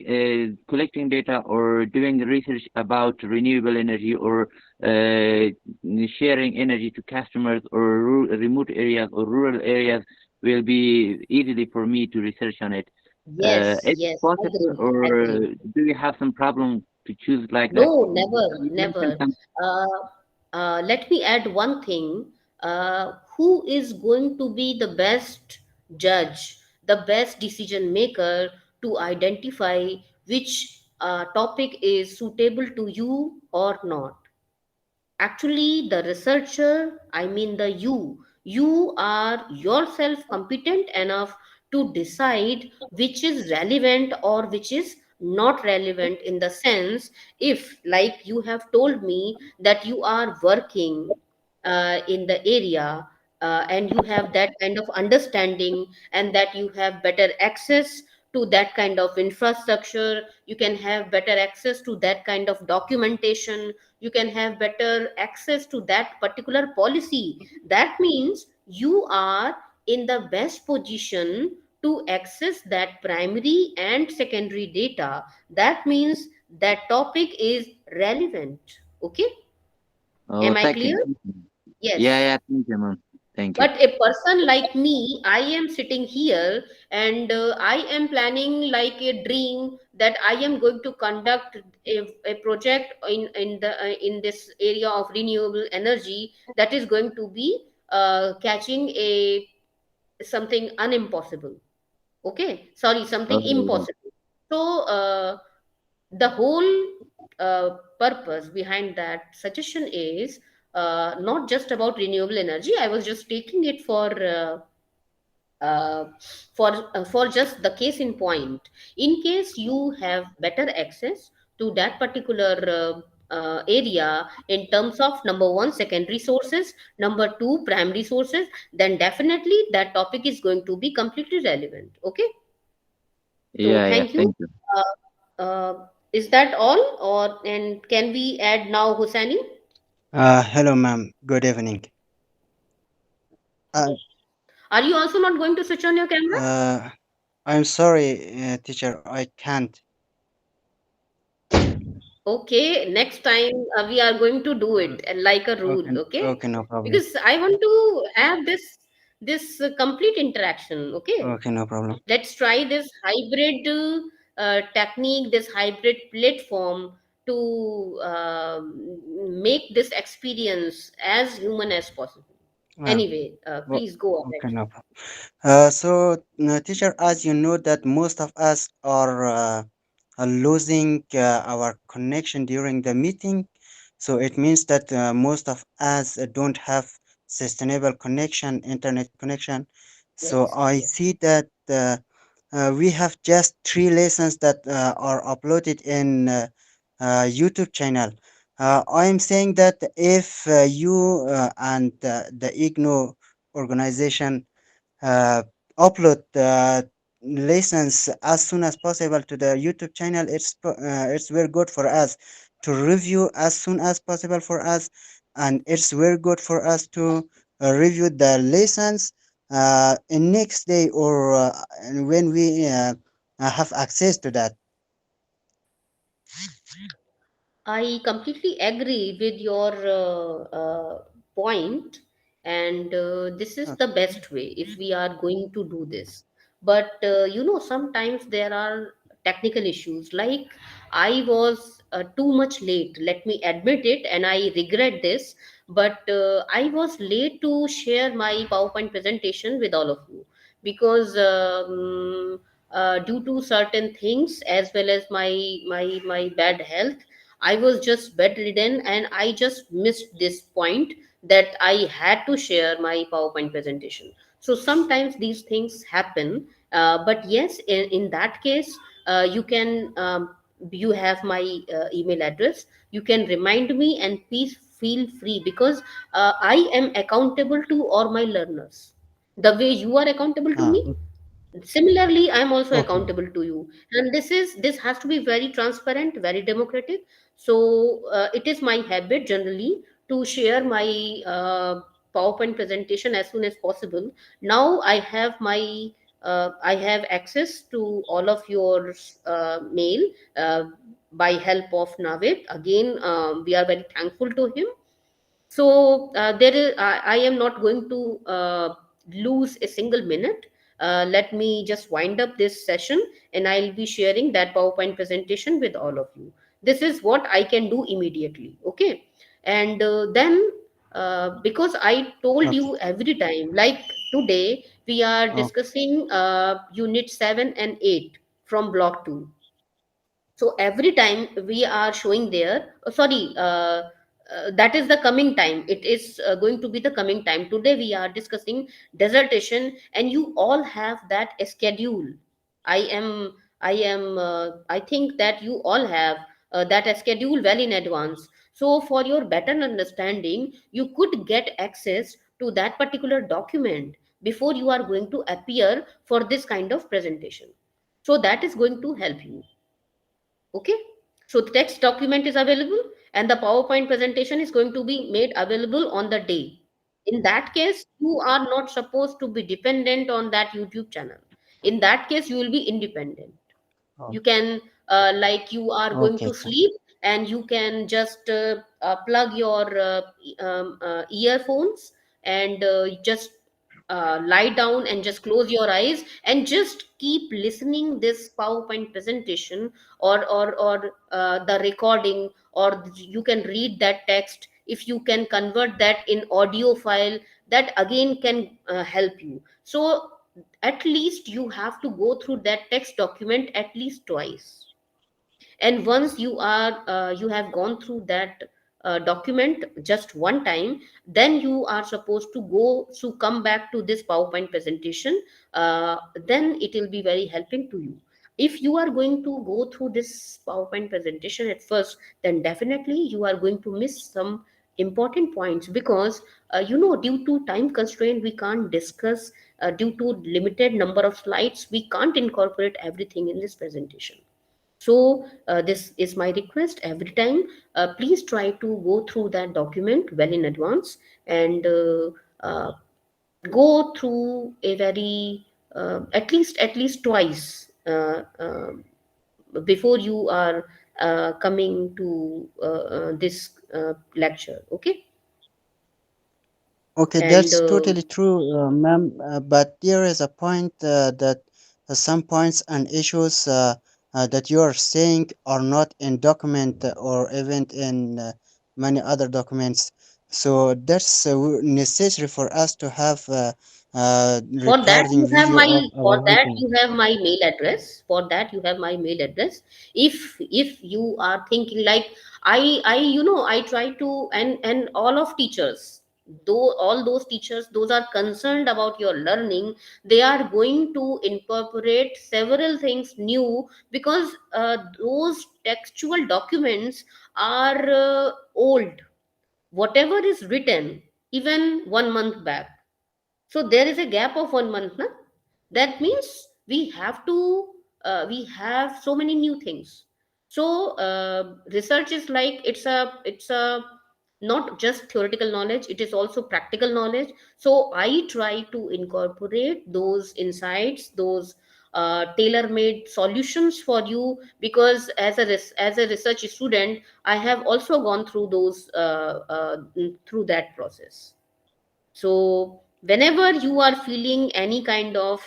collecting data or doing research about renewable energy or sharing energy to customers or remote areas or rural areas will be easily for me to research on it. Yes. Is it Yes. possible, Agreed. or Agreed. do you have some problem to choose like that? No, never, You mentioned never. some. Uh, Let me add one thing. Who is going to be the best judge, the best decision maker to identify which topic is suitable to you or not? Actually, the researcher, I mean the you are yourself competent enough to decide which is relevant or which is not relevant, in the sense, if like you have told me that you are working in the area, and you have that kind of understanding, and that you have better access to that kind of infrastructure, you can have better access to that kind of documentation, you can have better access to that particular policy, that means you are in the best position to access that primary and secondary data. That means that topic is relevant. Okay, Oh, am I thank you. clear? Yeah, Yes. yeah, thank you, ma'am. Thank you. But a person like me, I am sitting here, and I am planning like a dream that I am going to conduct a project in this area of renewable energy, that is going to be catching a something unimpossible. Okay, sorry, something Oh, impossible. So the whole purpose behind that suggestion is not just about renewable energy. I was just taking it uh, for just the case in point. In case you have better access to that particular area in terms of number one, secondary sources, number two, primary sources, then definitely that topic is going to be completely relevant. Okay, so yeah, yeah, thank you. thank you. Is that all, or and can we add now Hussaini? Hello, ma'am. Good evening. Uh, Are you also not going to switch on your camera? uh, I'm sorry, teacher. I can't. Okay, next time we are going to do Uh, it like a rule, okay, okay? okay, no problem. Because I want to have this complete interaction, okay? Okay, no problem. Let's try this hybrid technique, this hybrid platform to make this experience as human as possible. Uh, Anyway, please go okay, ahead. no problem. Teacher, as you know that most of us are losing our connection during the meeting, so it means that most of us don't have sustainable connection, internet connection. So Yes, I yes. see that we have just three lessons that are uploaded in YouTube channel. I am saying that if you and the IGNO organization uh, upload lessons as soon as possible to the YouTube channel, it's very good for us to review as soon as possible for us, and it's very good for us to review the lessons in next day or when we have access to that. I completely agree with your point, and this is Uh, the best way if we are going to do this. But sometimes there are technical issues. Like I was too much late. Let me admit it, and I regret this. But I was late to share my PowerPoint presentation with all of you because due to certain things, as well as my bad health, I was just bedridden, and I just missed this point that I had to share my PowerPoint presentation. So sometimes these things happen, but yes, in that case, you have my email address. You can remind me, and please feel free, because I am accountable to all my learners. The way you are accountable to ah, me, similarly I am also okay. accountable to you, and this has to be very transparent, very democratic. So it is my habit generally to share my PowerPoint presentation as soon as possible. Now I have access to all of your mail by help of Navid. Again, we are very thankful to him. So I am not going to lose a single minute. Let me just wind up this session, and I'll be sharing that PowerPoint presentation with all of you. This is what I can do immediately. Okay. And then, because I told Okay. you every time, like today, we are Oh, discussing unit 7 and 8 from block 2. So every time we are showing there, sorry, that is the coming time. It is going to be the coming time. Today we are discussing dissertation, and you all have that schedule. I think that you all have that schedule well in advance. So for your better understanding, you could get access to that particular document before you are going to appear for this kind of presentation. So that is going to help you. Okay, so the text document is available, and the PowerPoint presentation is going to be made available on the day. In that case, you are not supposed to be dependent on that YouTube channel. In that case, you will be independent. Oh, You can, like, you are going okay, to sleep, and you can just plug your earphones, and just lie down and just close your eyes and just keep listening this PowerPoint presentation, or the recording, or you can read that text. If you can convert that in audio file, that again can help you. So at least you have to go through that text document at least twice. And once you have gone through that document just one time, then you are supposed to go to come back to this PowerPoint presentation. Then it will be very helping to you. If you are going to go through this PowerPoint presentation at first, then definitely you are going to miss some important points, because due to time constraint, we can't discuss, due to limited number of slides, we can't incorporate everything in this presentation. So this is my request every time. Please try to go through that document well in advance, and go through a very at least twice, before you are coming to this lecture. Okay, okay, and that's totally true, ma'am. But there is a point that some points and issues that you are saying are not in document or even in many other documents. So that's necessary for us to have for that recording you have video my of for our that meeting. you have my mail address. For that you have my mail address. If you are thinking like, I try to, and all of teachers, though all those teachers, those are concerned about your learning, they are going to incorporate several things new, because those textual documents are old. Whatever is written even 1 month back, so there is a gap of 1 month, na? That means we have so many new things. So research is like, it's a not just theoretical knowledge, it is also practical knowledge. So I try to incorporate those insights, those tailor-made solutions for you, because as a research student, I have also gone through those through that process. So, whenever you are feeling any kind of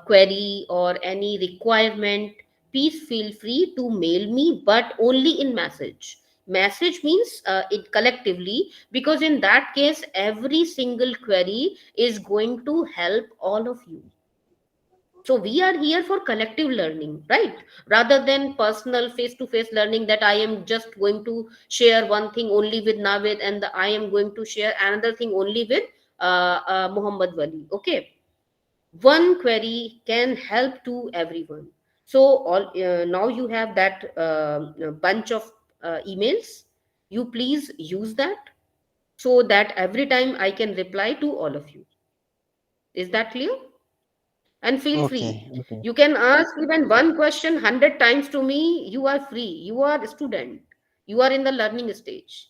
query or any requirement, please feel free to mail me, but only in message. Message means it collectively, because in that case, every single query is going to help all of you. So we are here for collective learning, right? Rather than personal face-to-face learning, that I am just going to share one thing only with Navid, and I am going to share another thing only with Muhammad Wali. Okay, one query can help to everyone. So all now you have that bunch of emails. You please use that, so that every time I can reply to all of you. Is that clear? And feel Okay, free, okay. you can ask even one question 100 times to me. You are free, you are a student, you are in the learning stage.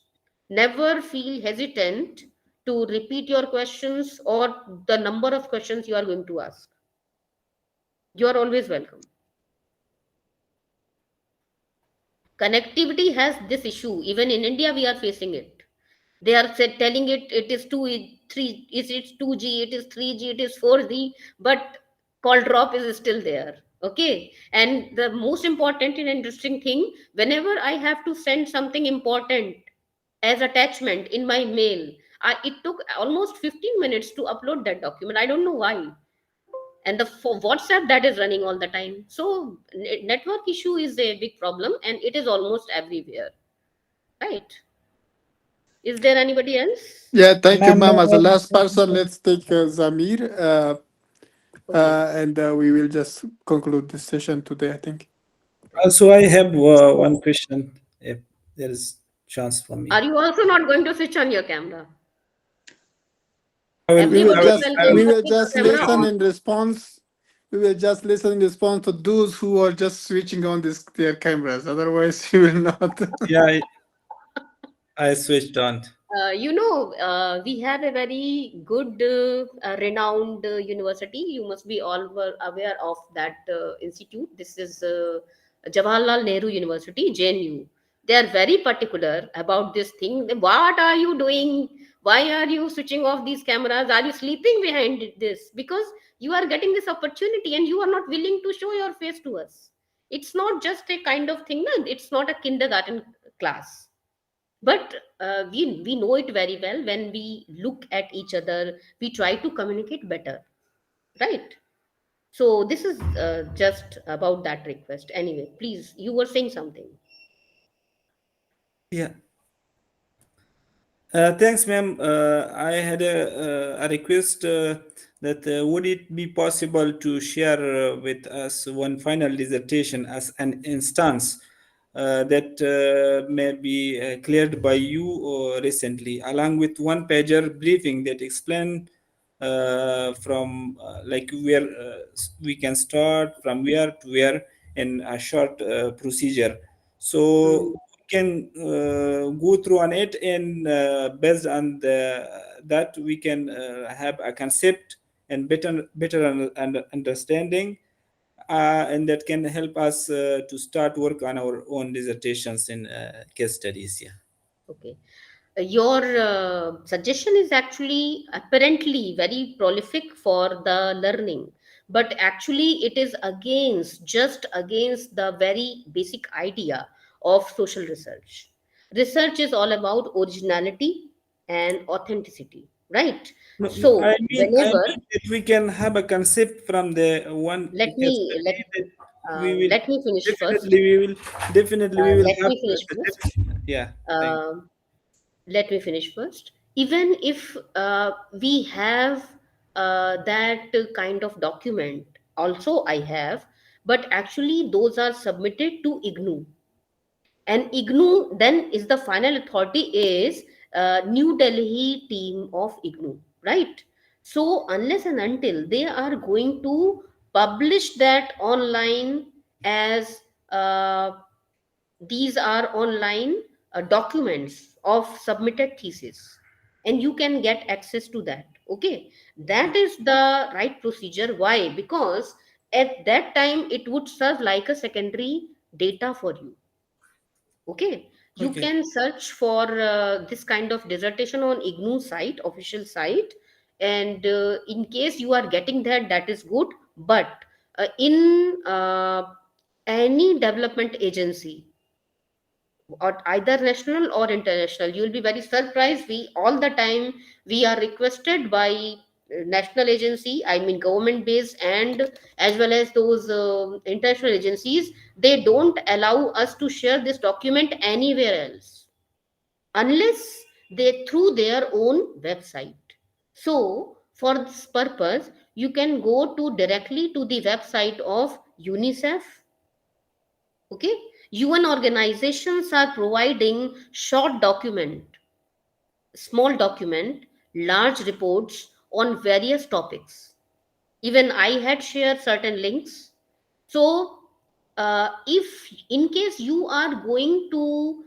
Never feel hesitant to repeat your questions, or the number of questions you are going to ask. You are always welcome. Connectivity has this issue. Even in India we are facing it. They are telling it is 2 3, is it 2G, it is 3G, it is 4G, but call drop is still there. Okay, and the most important and interesting thing, whenever I have to send something important as attachment in my mail, it took almost 15 minutes to upload that document. I don't know why. And the for WhatsApp, that is running all the time. So network issue is a big problem, and it is almost everywhere, right? Is there anybody else? Yeah, thank you, Ma'am, ma'am. As the last person, let's take Zamir, Okay. and we will just conclude this session today, I think. Also, I have one question, if there is chance for me. Are you also not going to switch on your camera? I will. We will I Everybody is will. just I welcome will. we to will keep the just camera listen on. in response. We will just listen in response to those who are just switching on their cameras. Otherwise, you will not. Yeah, I switched on. We have a very good, renowned university. You must be all were aware of that institute. This is Jawaharlal Nehru University, JNU. They are very particular about this thing. What are you doing? Why are you switching off these cameras? Are you sleeping behind this? Because you are getting this opportunity and you are not willing to show your face to us. It's not just a kind of thing. No? It's not a kindergarten class, but we know it very well. When we look at each other, we try to communicate better, right? So this is just about that request. Anyway, please, you were saying something. Yeah. Thanks, ma'am. I had a request that would it be possible to share with us one final dissertation as an instance that may be cleared by you recently, along with one pager briefing that explain from like where we can start from where to where in a short procedure. So Hmm. can go through on it, and based on that we can have a concept and better understanding, and that can help us to start work on our own dissertations in case studies. Yeah. Okay. Your suggestion is actually apparently very prolific for the learning, but actually it is against, just against the very basic idea of social research. Research is all about originality and authenticity, right? No, So I whenever, mean that we can have a concept from the one let case me study that we will let me finish definitely first. we will definitely we will Let have me finish the first. depth. Yeah. Thank. Um Let me finish first. Even if we have that kind of document, also I have, but actually those are submitted to IGNU, and IGNU then is the final authority, is New Delhi team of IGNU, right? So unless and until they are going to publish that online as these are online documents of submitted thesis, and you can get access to that. Okay, that is the right procedure. Why? Because at that time it would serve like a secondary data for you. Okay, you Okay. can search for this kind of dissertation on IGNU site, official site, and in case you are getting that, that is good. But in any development agency, or either national or international, you will be very surprised. We all the time we are requested by national agency, I mean government based, and as well as those international agencies, they don't allow us to share this document anywhere else unless they through their own website. So for this purpose, you can go to directly to the website of UNICEF. Okay, UN organizations are providing short document, small document, large reports on various topics. Even I had shared certain links. So if in case you are going to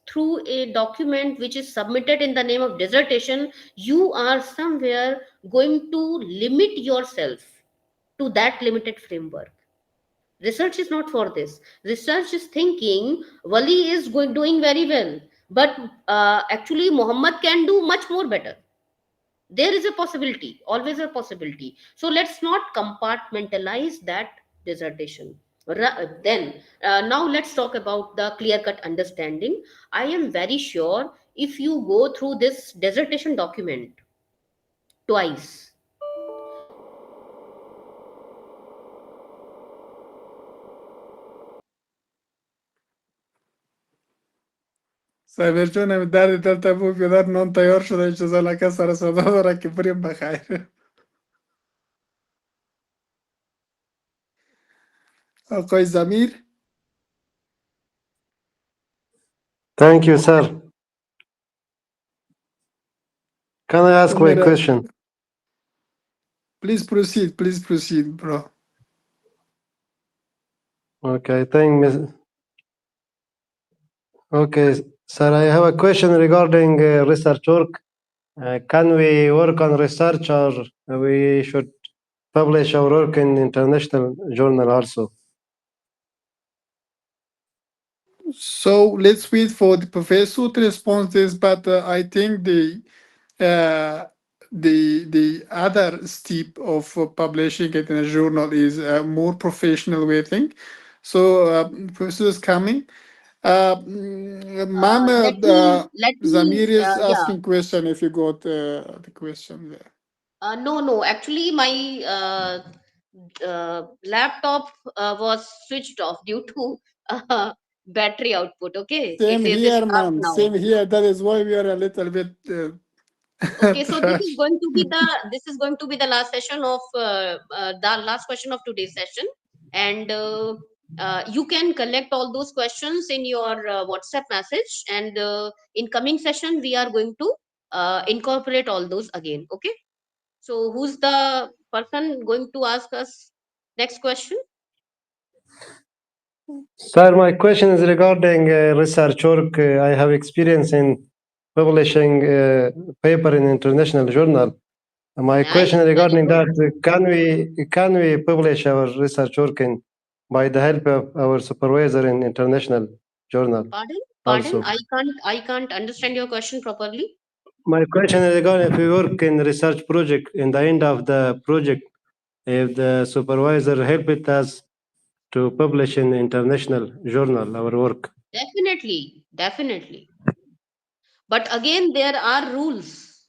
through a document which is submitted in the name of dissertation, you are somewhere going to limit yourself to that limited framework. Research is not for this. Research is thinking Wali is going doing very well, but actually Muhammad can do much more better. There is a possibility, always a possibility. So let's not compartmentalize that dissertation. Then now let's talk about the clear cut understanding. I am very sure if you go through this dissertation document twice, Sabercione, dare tanta proprio dar non tayorcio da ci sono la casa rasodora che prima khair. Okay, Zamir, Thank you, sir. Can I ask my Umera, question? please proceed, bro. Okay, Okay, sir, I have a question regarding research work. Can we work on research, or we should publish our work in international journal also? So let's wait for the professor to respond this, but I think uh, the other step of publishing it in a journal is a more professional way thing. So professor is coming. Ma'am, Let me, Zamir is yeah. asking question if you got the question there. No, no. Actually, my laptop was switched off due to battery output. Okay, Same it is here, sharp ma'am. now. Same here. That is why we are a little bit Okay, so this is trash. going to be the last session of the last question of today's session, and you can collect all those questions in your WhatsApp message, and in coming session we are going to incorporate all those again. Okay, so who's the person going to ask us next question? Sir, my question is regarding research work. I have experience in publishing paper in international journal. My Nice, question very regarding good. that, can we publish our research work in, by the help of our supervisor in international journal Pardon, pardon. also? I can't understand your question properly. My question is regarding if we work in research project, in the end of the project, if the supervisor helped us to publish in international journal our work. Definitely, definitely. But again, there are rules.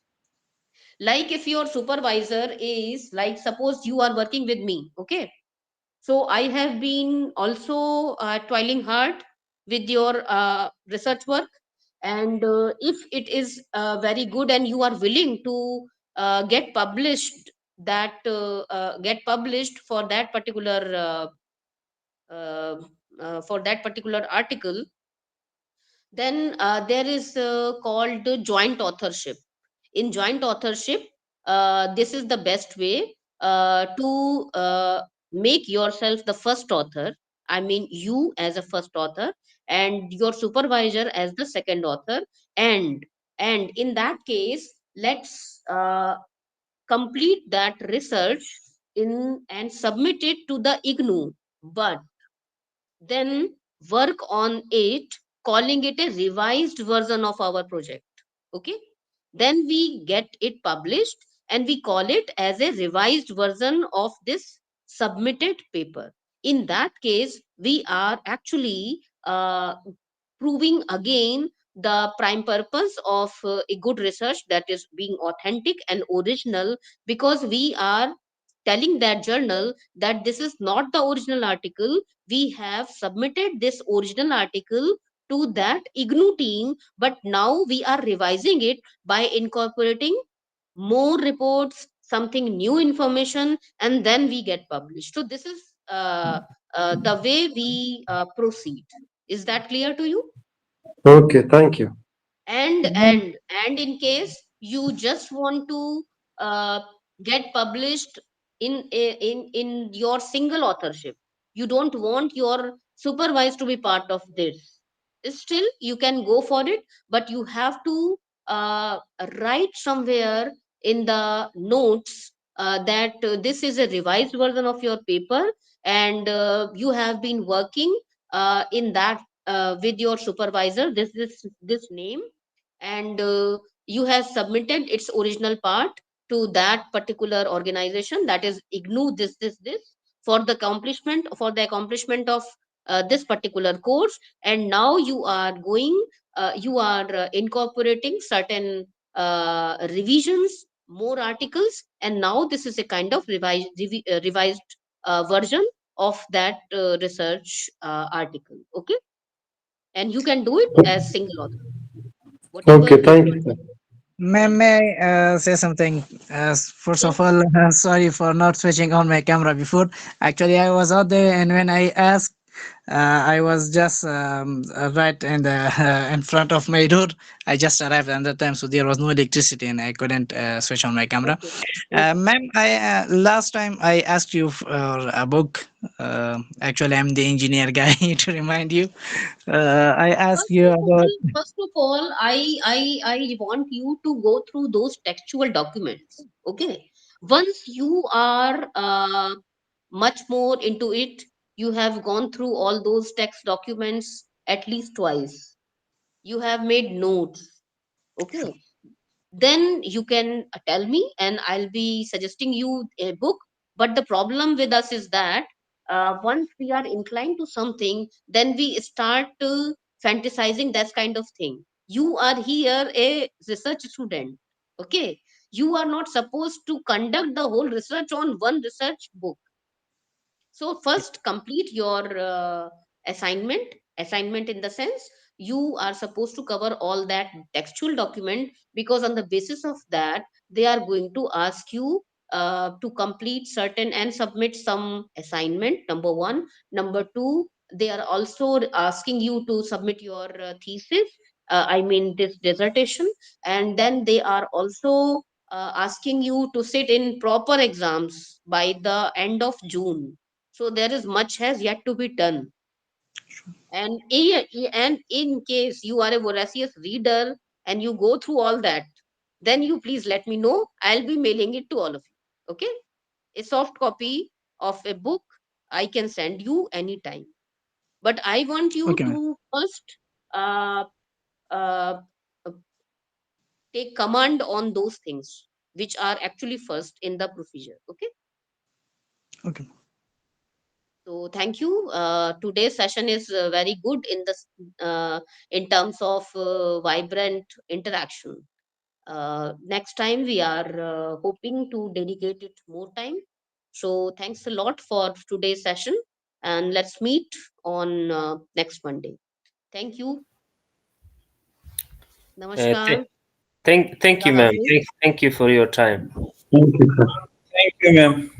Like if your supervisor is like, suppose you are working with me, okay? So I have been also toiling hard with your research work, and if it is very good and you are willing to get published for that particular article, then there is called joint authorship. In joint authorship, this is the best way to make yourself the first author. I mean, you as a first author, and your supervisor as the second author. And and in that case, let's complete that research in and submit it to the IGNU. But then work on it, calling it a revised version of our project. Okay, then we get it published and we call it as a revised version of this submitted paper. In that case, we are actually proving again the prime purpose of a good research, that is being authentic and original, because we are telling that journal that this is not the original article. We have submitted this original article to that IGNU team, but now we are revising it by incorporating more reports, something new information, and then we get published. So this is the way we proceed. Is that clear to you? Okay, thank you. and and and in case you just want to uh, get published in your single authorship, you don't want your supervisor to be part of this, still you can go for it, but you have to uh, write somewhere in the notes that this is a revised version of your paper, and you have been working in that with your supervisor, this name, and you have submitted its original part to that particular organization, that is IGNU, this for the accomplishment of this particular course. And now you are incorporating certain revisions, more articles, and now this is a kind of revised version of that research article. Okay, and you can do it as single author. whatever Okay, you thank want. you, sir. May I say something? First of all, sorry for not switching on my camera before. Actually, I was out there, and when I asked, I was just right in the in front of my door. I just arrived at that time, so there was no electricity, and I couldn't switch on my camera. Okay. Okay. Ma'am, I last time I asked you for a book. Actually, I'm the engineer guy to remind you. I asked you about. First of all, I want you to go through those textual documents. Okay. Once you are much more into it, you have gone through all those text documents at least twice. You have made notes. Okay, then you can tell me and I'll be suggesting you a book. But the problem with us is that once we are inclined to something, then we start fantasizing that kind of thing. You are here a research student. Okay, you are not supposed to conduct the whole research on one research book. So first complete your assignment in the sense you are supposed to cover all that textual document, because on the basis of that they are going to ask you to complete certain and submit some assignment, number one. Number two, they are also asking you to submit your thesis, I mean this dissertation. And then they are also asking you to sit in proper exams by the end of June. So there is much has yet to be done. And in case you are a voracious reader and you go through all that, then you please let me know. I'll be mailing it to all of you. Okay, a soft copy of a book I can send you anytime. But I want you Okay, ma'am. to first uh, uh, take command on those things which are actually first in the procedure. Okay. Okay. So thank you. Today's session is very good in terms of vibrant interaction. Next time we are hoping to dedicate it more time. So thanks a lot for today's session, and let's meet on next Monday. Thank you. Uh, Namaskar. th- thank you, Allah ma'am. Hafiz. Thank you for your time. Thank you, sir. Thank you, ma'am.